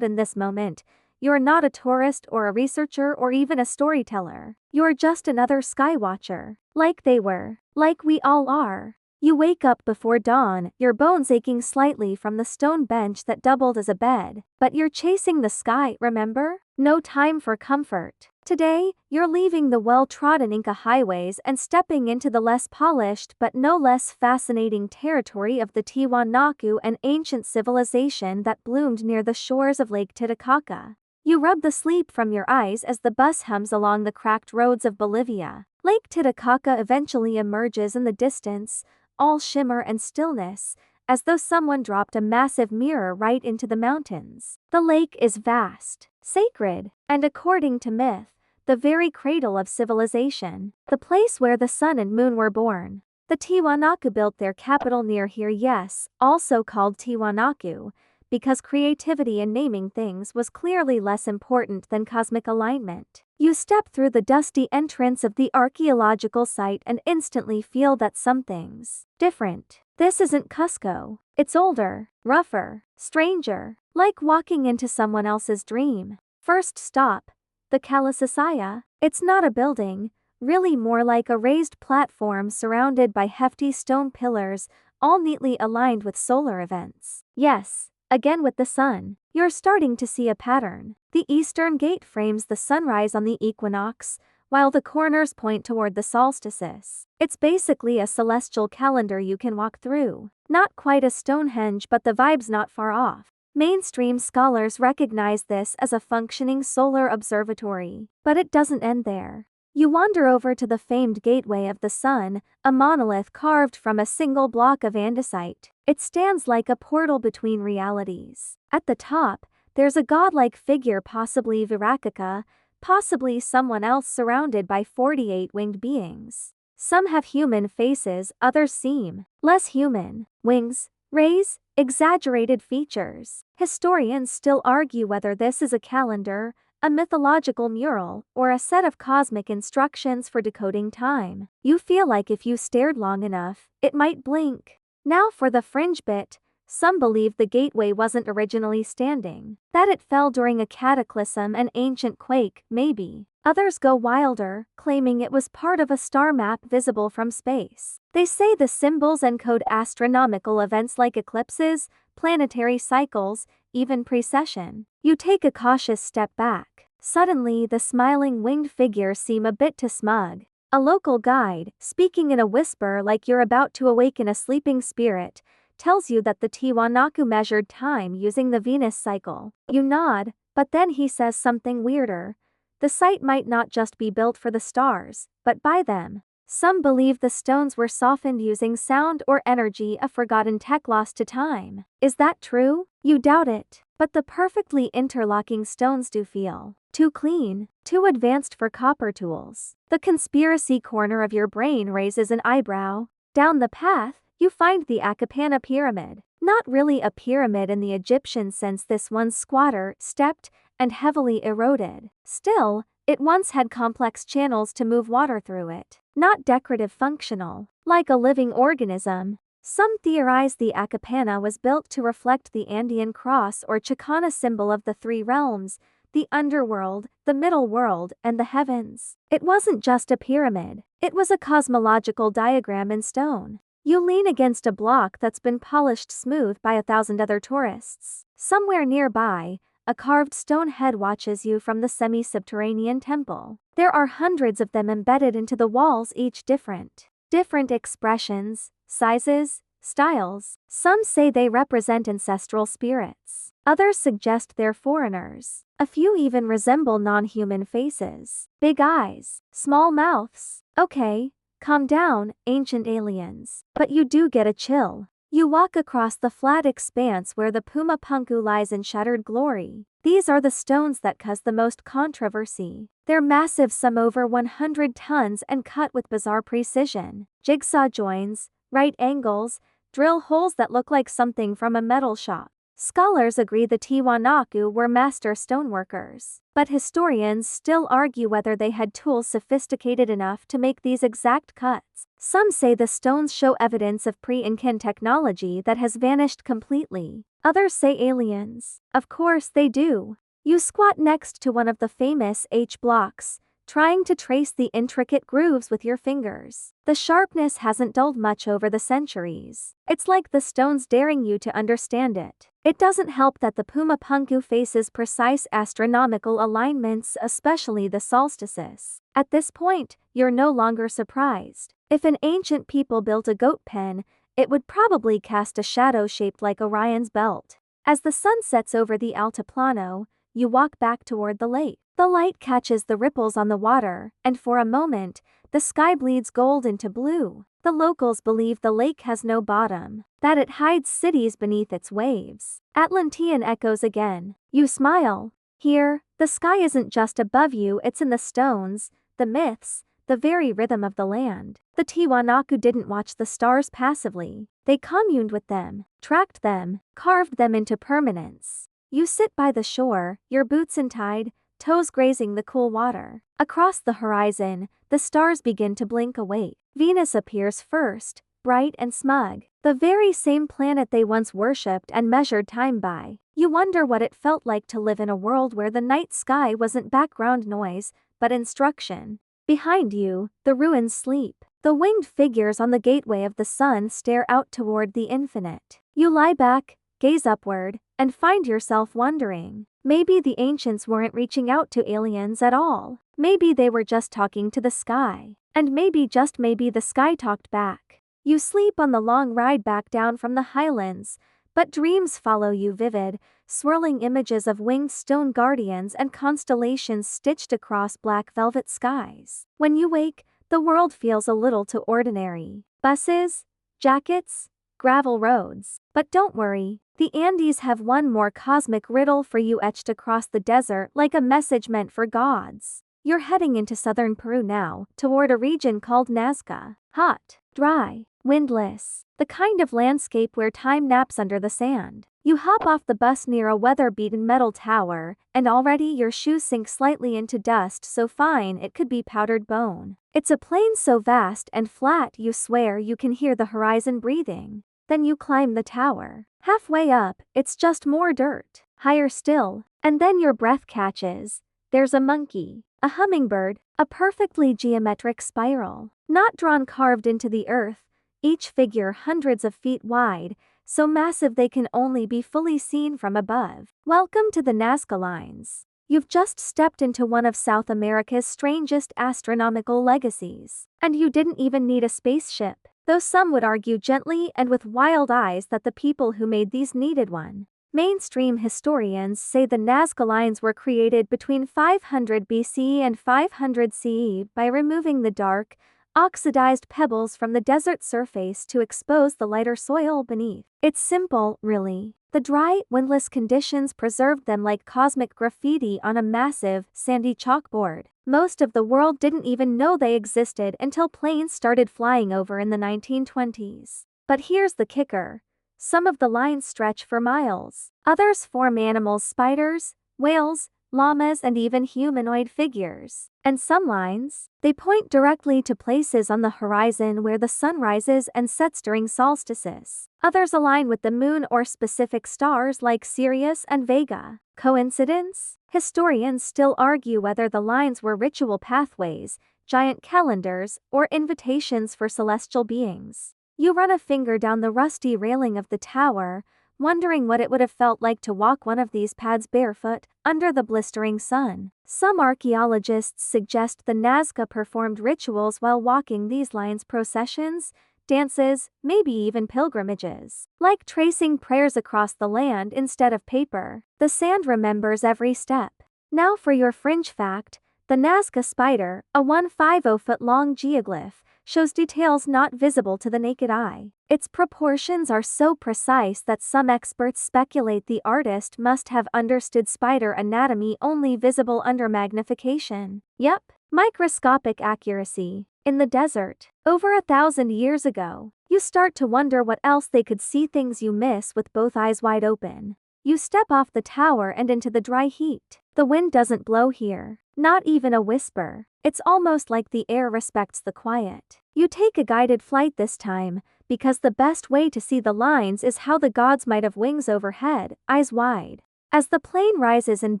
In this moment, you're not a tourist or a researcher or even a storyteller. You're just another skywatcher. Like they were. Like we all are. You wake up before dawn, your bones aching slightly from the stone bench that doubled as a bed. But you're chasing the sky, remember? No time for comfort. Today, you're leaving the well-trodden Inca highways and stepping into the less polished but no less fascinating territory of the Tiwanaku, an ancient civilization that bloomed near the shores of Lake Titicaca. You rub the sleep from your eyes as the bus hums along the cracked roads of Bolivia. Lake Titicaca eventually emerges in the distance, all shimmer and stillness, as though someone dropped a massive mirror right into the mountains. The lake is vast, sacred, and according to myth, the very cradle of civilization, the place where the sun and moon were born. The Tiwanaku built their capital near here, yes, also called Tiwanaku, because creativity in naming things was clearly less important than cosmic alignment. You step through the dusty entrance of the archaeological site and instantly feel that something's different. This isn't Cusco. It's older, rougher, stranger, like walking into someone else's dream. First stop, the Calisasaya. It's not a building, really more like a raised platform surrounded by hefty stone pillars, all neatly aligned with solar events. Yes. Again with the sun, you're starting to see a pattern. The eastern gate frames the sunrise on the equinox, while the corners point toward the solstices. It's basically a celestial calendar you can walk through. Not quite a Stonehenge, but the vibe's not far off. Mainstream scholars recognize this as a functioning solar observatory. But it doesn't end there. You wander over to the famed Gateway of the Sun, a monolith carved from a single block of andesite. It stands like a portal between realities. At the top, There's a godlike figure, possibly Virakaka, possibly someone else, surrounded by 48 winged beings. Some have human faces, others seem less human. Wings, rays, exaggerated features. Historians still argue whether this is a calendar, a mythological mural, or a set of cosmic instructions for decoding time. You feel like if you stared long enough, it might blink. Now for the fringe bit. Some believe the gateway wasn't originally standing, that it fell during a cataclysm, an ancient quake, maybe. Others go wilder, claiming it was part of a star map visible from space. They say the symbols encode astronomical events like eclipses, planetary cycles, even precession. You take a cautious step back. Suddenly, the smiling winged figures seem a bit too smug. A local guide, speaking in a whisper like you're about to awaken a sleeping spirit, tells you that the Tiwanaku measured time using the Venus cycle. You nod, but then he says something weirder. The site might not just be built for the stars, but by them. Some believe the stones were softened using sound or energy, a forgotten tech lost to time. Is that true? You doubt it. But the perfectly interlocking stones do feel too clean, too advanced for copper tools. The conspiracy corner of your brain raises an eyebrow. Down the path, you find the Akapana pyramid. Not really a pyramid in the Egyptian sense, this one's squatter, stepped, and heavily eroded. Still, it once had complex channels to move water through it. Not decorative, functional. Like a living organism. Some theorize the Akapana was built to reflect the Andean cross or Chicana symbol of the three realms, the underworld, the middle world, and the heavens. It wasn't just a pyramid. It was a cosmological diagram in stone. You lean against a block that's been polished smooth by 1,000 other tourists. Somewhere nearby, a carved stone head watches you from the semi-subterranean temple. There are hundreds of them embedded into the walls, each different. Different expressions, sizes, styles. Some say they represent ancestral spirits. Others suggest they're foreigners. A few even resemble non-human faces. Big eyes, small mouths. Okay, calm down, ancient aliens. But you do get a chill. You walk across the flat expanse where the Puma Punku lies in shattered glory. These are the stones that cause the most controversy. They're massive, some over 100 tons, and cut with bizarre precision. Jigsaw joins, right angles, drill holes that look like something from a metal shop. Scholars agree the Tiwanaku were master stoneworkers, but historians still argue whether they had tools sophisticated enough to make these exact cuts. Some say the stones show evidence of pre-Incan technology that has vanished completely. Others say aliens. Of course they do. You squat next to one of the famous H blocks, trying to trace the intricate grooves with your fingers. The sharpness hasn't dulled much over the centuries. It's like the stone's daring you to understand it. It doesn't help that the Puma Punku faces precise astronomical alignments, especially the solstices. At this point, you're no longer surprised. If an ancient people built a goat pen, it would probably cast a shadow shaped like Orion's belt. As the sun sets over the Altiplano, you walk back toward the lake. The light catches the ripples on the water, and for a moment, the sky bleeds gold into blue. The locals believe the lake has no bottom, that it hides cities beneath its waves. Atlantean echoes again. You smile. Here, the sky isn't just above you, it's in the stones, the myths, the very rhythm of the land. The Tiwanaku didn't watch the stars passively. They communed with them, tracked them, carved them into permanence. You sit by the shore, your boots untied, toes grazing the cool water. Across the horizon, the stars begin to blink awake. Venus appears first, bright and smug, the very same planet they once worshipped and measured time by. You wonder what it felt like to live in a world where the night sky wasn't background noise, but instruction. Behind you, the ruins sleep. The winged figures on the gateway of the sun stare out toward the infinite. You lie back, gaze upward, and find yourself wondering. Maybe the ancients weren't reaching out to aliens at all. Maybe they were just talking to the sky. And maybe, just maybe, the sky talked back. You sleep on the long ride back down from the highlands, but dreams follow you, vivid, swirling images of winged stone guardians and constellations stitched across black velvet skies. When you wake, the world feels a little too ordinary. Buses, jackets, gravel roads. But don't worry, The Andes have one more cosmic riddle for you etched across the desert like a message meant for gods. You're heading into southern Peru now, toward a region called Nazca. Hot, dry, windless. The kind of landscape where time naps under the sand. You hop off the bus near a weather-beaten metal tower, and already your shoes sink slightly into dust so fine it could be powdered bone. It's a plain so vast and flat you swear you can hear the horizon breathing. Then you climb the tower. Halfway up, it's just more dirt. Higher still, and then your breath catches. There's a monkey, a hummingbird, a perfectly geometric spiral. Not drawn carved into the earth, each figure hundreds of feet wide, so massive they can only be fully seen from above. Welcome to the Nazca Lines. You've just stepped into one of South America's strangest astronomical legacies. And you didn't even need a spaceship, though some would argue gently and with wild eyes that the people who made these needed one. Mainstream historians say the Nazca Lines were created between 500 BC and 500 CE by removing the dark, oxidized pebbles from the desert surface to expose the lighter soil beneath. It's simple, really. The dry, windless conditions preserved them like cosmic graffiti on a massive, sandy chalkboard. Most of the world didn't even know they existed until planes started flying over in the 1920s. But here's the kicker. Some of the lines stretch for miles. Others form animals, spiders, whales, llamas, and even humanoid figures. And some lines, they point directly to places on the horizon where the sun rises and sets during solstices. Others align with the moon or specific stars like Sirius and Vega. Coincidence? Historians still argue whether the lines were ritual pathways, giant calendars, or invitations for celestial beings. You run a finger down the rusty railing of the tower, wondering what it would have felt like to walk one of these paths barefoot, under the blistering sun. Some archaeologists suggest the Nazca performed rituals while walking these lines, processions, dances, maybe even pilgrimages. Like tracing prayers across the land instead of paper, the sand remembers every step. Now for your fringe fact, the Nazca spider, a 150-foot-long geoglyph, shows details not visible to the naked eye. Its proportions are so precise that some experts speculate the artist must have understood spider anatomy only visible under magnification. Yep, microscopic accuracy. In the desert, over 1,000 years ago, you start to wonder what else they could see, things you miss with both eyes wide open. You step off the tower and into the dry heat. The wind doesn't blow here, not even a whisper. It's almost like the air respects the quiet. You take a guided flight this time, because the best way to see the lines is how the gods might have wings overhead, eyes wide. As the plane rises and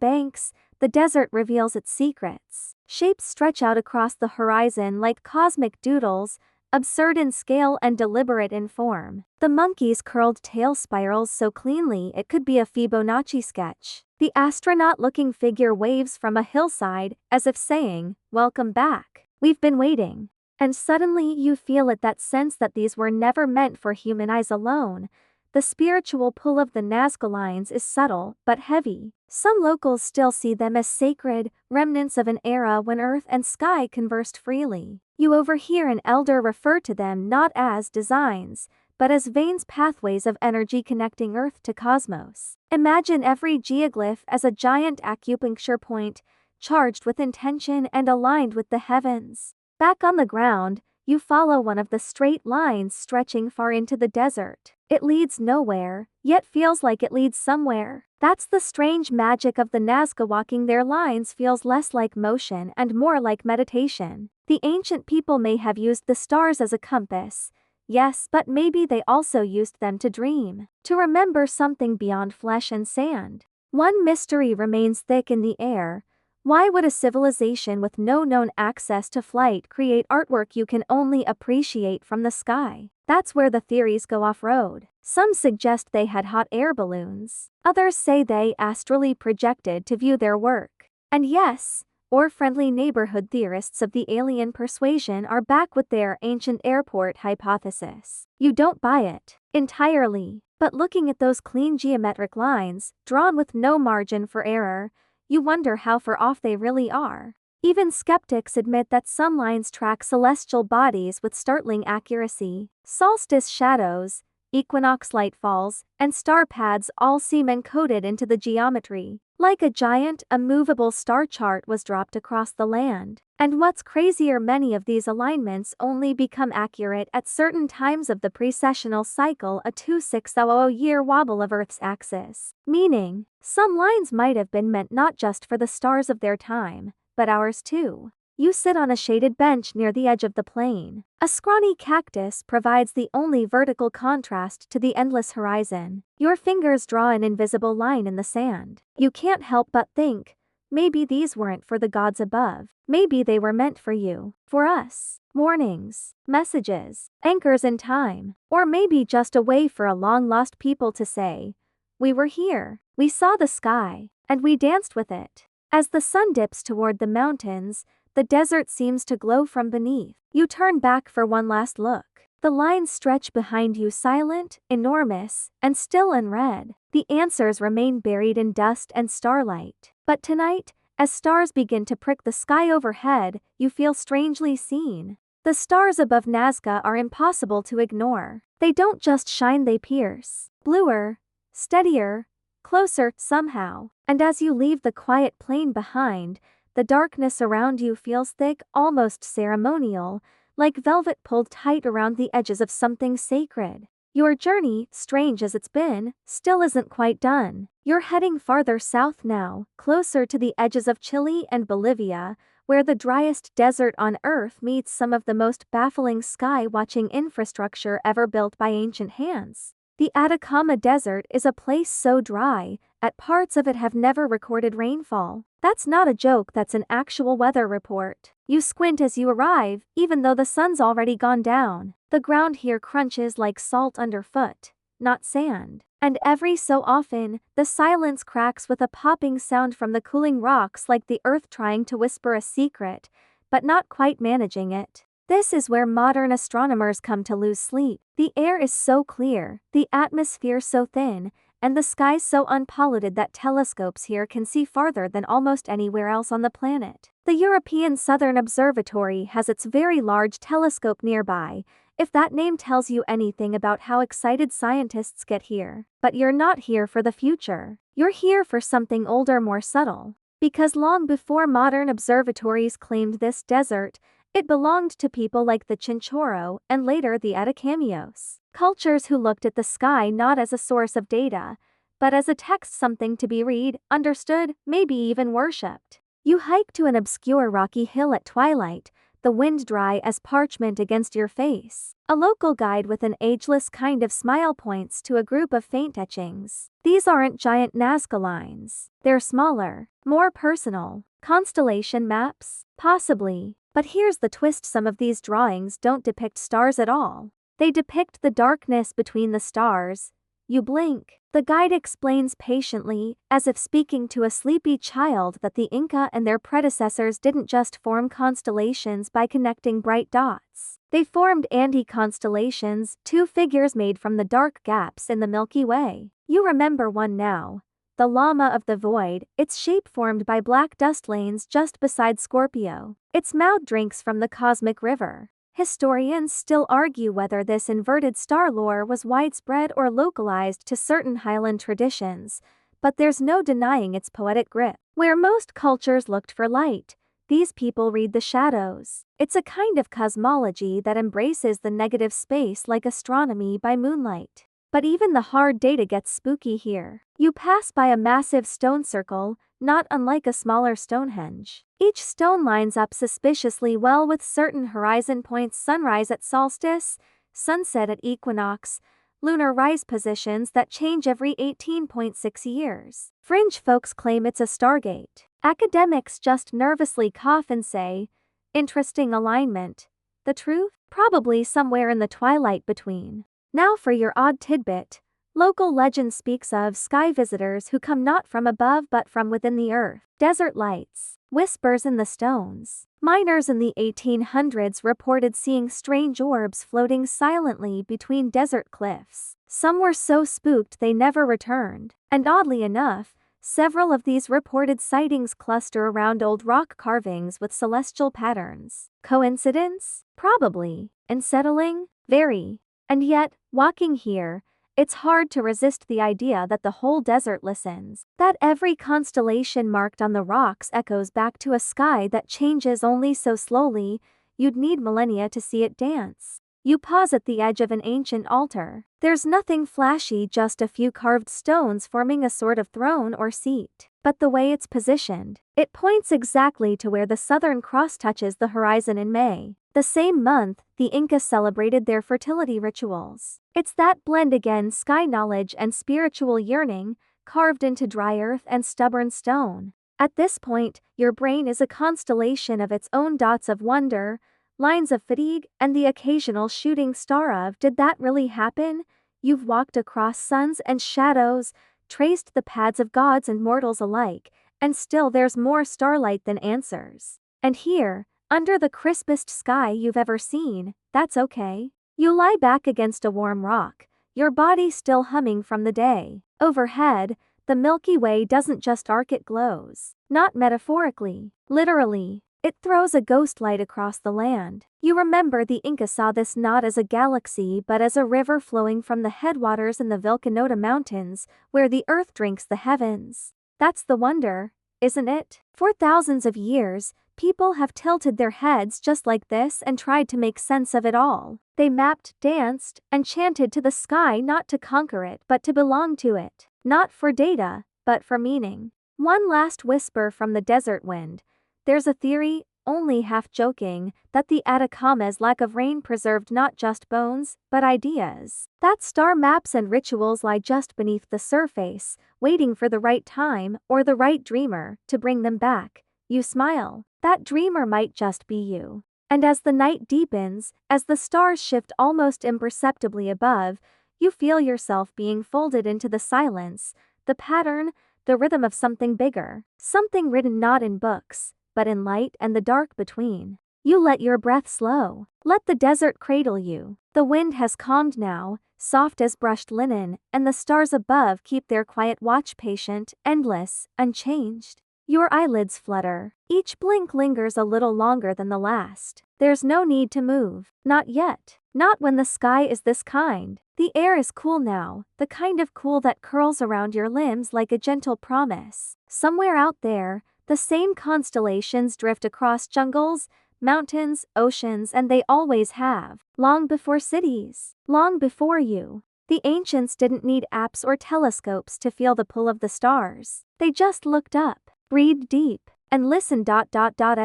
banks, the desert reveals its secrets. Shapes stretch out across the horizon like cosmic doodles, absurd in scale and deliberate in form. The monkey's curled tail spirals so cleanly it could be a Fibonacci sketch. The astronaut-looking figure waves from a hillside, as if saying, "Welcome back. We've been waiting." And suddenly you feel it, that sense that these were never meant for human eyes alone. The spiritual pull of the Nazca Lines is subtle, but heavy. Some locals still see them as sacred, remnants of an era when earth and sky conversed freely. You overhear an elder refer to them not as designs, but as veins, pathways of energy connecting earth to cosmos. Imagine every geoglyph as a giant acupuncture point, charged with intention and aligned with the heavens. Back on the ground, you follow one of the straight lines stretching far into the desert. It leads nowhere, yet feels like it leads somewhere. That's the strange magic of the Nazca. Walking their lines feels less like motion and more like meditation. The ancient people may have used the stars as a compass, yes, but maybe they also used them to dream, to remember something beyond flesh and sand. One mystery remains thick in the air. Why would a civilization with no known access to flight create artwork you can only appreciate from the sky? That's where the theories go off-road. Some suggest they had hot air balloons. Others say they astrally projected to view their work. And yes, or friendly neighborhood theorists of the alien persuasion are back with their ancient airport hypothesis. You don't buy it entirely, but looking at those clean geometric lines, drawn with no margin for error, you wonder how far off they really are. Even skeptics admit that some lines track celestial bodies with startling accuracy. Solstice shadows, equinox light falls, and star paths all seem encoded into the geometry. Like a giant, immovable star chart was dropped across the land. And what's crazier, many of these alignments only become accurate at certain times of the precessional cycle, a 2600-year wobble of Earth's axis. Meaning, some lines might have been meant not just for the stars of their time, but ours too. You sit on a shaded bench near the edge of the plain. A scrawny cactus provides the only vertical contrast to the endless horizon. Your fingers draw an invisible line in the sand. You can't help but think, maybe these weren't for the gods above. Maybe they were meant for you. For us. Warnings, messages, anchors in time. Or maybe just a way for a long-lost people to say, we were here, we saw the sky, and we danced with it. As the sun dips toward the mountains, the desert seems to glow from beneath. You turn back for one last look. The lines stretch behind you, silent, enormous, and still unread. The answers remain buried in dust and starlight. But tonight, as stars begin to prick the sky overhead, you feel strangely seen. The stars above Nazca are impossible to ignore. They don't just shine, they pierce. Bluer, steadier, closer, somehow. And as you leave the quiet plain behind, the darkness around you feels thick, almost ceremonial, like velvet pulled tight around the edges of something sacred. Your journey, strange as it's been, still isn't quite done. You're heading farther south now, closer to the edges of Chile and Bolivia, where the driest desert on Earth meets some of the most baffling sky-watching infrastructure ever built by ancient hands. The Atacama Desert is a place so dry, at parts of it have never recorded rainfall. That's not a joke, that's an actual weather report. You squint as you arrive, even though the sun's already gone down. The ground here crunches like salt underfoot, not sand. And every so often, the silence cracks with a popping sound from the cooling rocks, like the earth trying to whisper a secret, but not quite managing it. This is where modern astronomers come to lose sleep. The air is so clear, the atmosphere so thin, and the sky so unpolluted that telescopes here can see farther than almost anywhere else on the planet. The European Southern Observatory has its very large telescope nearby, if that name tells you anything about how excited scientists get here. But you're not here for the future. You're here for something older, more subtle. Because long before modern observatories claimed this desert, it belonged to people like the Chinchorro and later the Atacamios. Cultures who looked at the sky not as a source of data, but as a text, something to be read, understood, maybe even worshipped. You hike to an obscure rocky hill at twilight, the wind dry as parchment against your face. A local guide with an ageless kind of smile points to a group of faint etchings. These aren't giant Nazca lines. They're smaller, more personal. Constellation maps? Possibly. But here's the twist, some of these drawings don't depict stars at all. They depict the darkness between the stars. You blink. The guide explains patiently, as if speaking to a sleepy child, that the Inca and their predecessors didn't just form constellations by connecting bright dots. They formed anti-constellations, two figures made from the dark gaps in the Milky Way. You remember one now. The Llama of the Void, its shape formed by black dust lanes just beside Scorpio. Its mouth drinks from the cosmic river. Historians still argue whether this inverted star lore was widespread or localized to certain highland traditions, but there's no denying its poetic grip. Where most cultures looked for light, these people read the shadows. It's a kind of cosmology that embraces the negative space, like astronomy by moonlight. But even the hard data gets spooky here. You pass by a massive stone circle, not unlike a smaller Stonehenge. Each stone lines up suspiciously well with certain horizon points: sunrise at solstice, sunset at equinox, lunar rise positions that change every 18.6 years. Fringe folks claim it's a stargate. Academics just nervously cough and say, interesting alignment. The truth? Probably somewhere in the twilight between. Now for your odd tidbit. Local legend speaks of sky visitors who come not from above but from within the earth. Desert lights, whispers in the stones. Miners in the 1800s reported seeing strange orbs floating silently between desert cliffs. Some were so spooked they never returned. And oddly enough, several of these reported sightings cluster around old rock carvings with celestial patterns. Coincidence? Probably. Unsettling? Very. And yet, walking here, it's hard to resist the idea that the whole desert listens, that every constellation marked on the rocks echoes back to a sky that changes only so slowly, you'd need millennia to see it dance. You pause at the edge of an ancient altar. There's nothing flashy, just a few carved stones forming a sort of throne or seat. But the way it's positioned, it points exactly to where the Southern Cross touches the horizon in May. The same month, the Incas celebrated their fertility rituals. It's that blend again, sky knowledge and spiritual yearning, carved into dry earth and stubborn stone. At this point, your brain is a constellation of its own, dots of wonder, lines of fatigue, and the occasional shooting star of, did that really happen? You've walked across suns and shadows, traced the paths of gods and mortals alike, and still there's more starlight than answers. And here, under the crispest sky you've ever seen, that's okay. You lie back against a warm rock, your body still humming from the day. Overhead, the Milky Way doesn't just arc, it glows. Not metaphorically, literally. It throws a ghost light across the land. You remember the Inca saw this not as a galaxy but as a river flowing from the headwaters in the Vilcanota Mountains, where the earth drinks the heavens. That's the wonder, isn't it? For thousands of years, people have tilted their heads just like this and tried to make sense of it all. They mapped, danced, and chanted to the sky, not to conquer it but to belong to it. Not for data, but for meaning. One last whisper from the desert wind. There's a theory, only half joking, that the Atacama's lack of rain preserved not just bones, but ideas. That star maps and rituals lie just beneath the surface, waiting for the right time, or the right dreamer, to bring them back. You smile. That dreamer might just be you. And as the night deepens, as the stars shift almost imperceptibly above, you feel yourself being folded into the silence, the pattern, the rhythm of something bigger. Something written not in books, but in light and the dark between. You let your breath slow. Let the desert cradle you. The wind has calmed now, soft as brushed linen, and the stars above keep their quiet watch, patient, endless, unchanged. Your eyelids flutter. Each blink lingers a little longer than the last. There's no need to move. Not yet. Not when the sky is this kind. The air is cool now, the kind of cool that curls around your limbs like a gentle promise. Somewhere out there, the same constellations drift across jungles, mountains, oceans, and they always have. Long before cities. Long before you. The ancients didn't need apps or telescopes to feel the pull of the stars. They just looked up, breathed deep, and listened.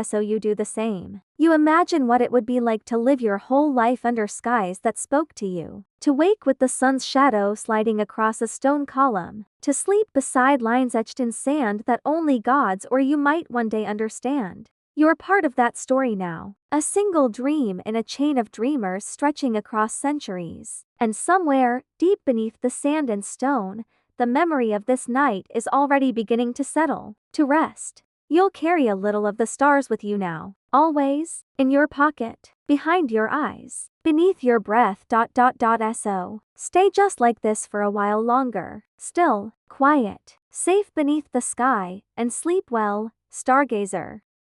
So you do the same. You imagine what it would be like to live your whole life under skies that spoke to you. To wake with the sun's shadow sliding across a stone column. To sleep beside lines etched in sand that only gods or you might one day understand. You're part of that story now. A single dream in a chain of dreamers stretching across centuries. And somewhere, deep beneath the sand and stone, the memory of this night is already beginning to settle, to rest. You'll carry a little of the stars with you now. Always, in your pocket, behind your eyes, beneath your breath. So stay just like this for a while longer. Still, quiet, safe beneath the sky, and sleep well, stargazer.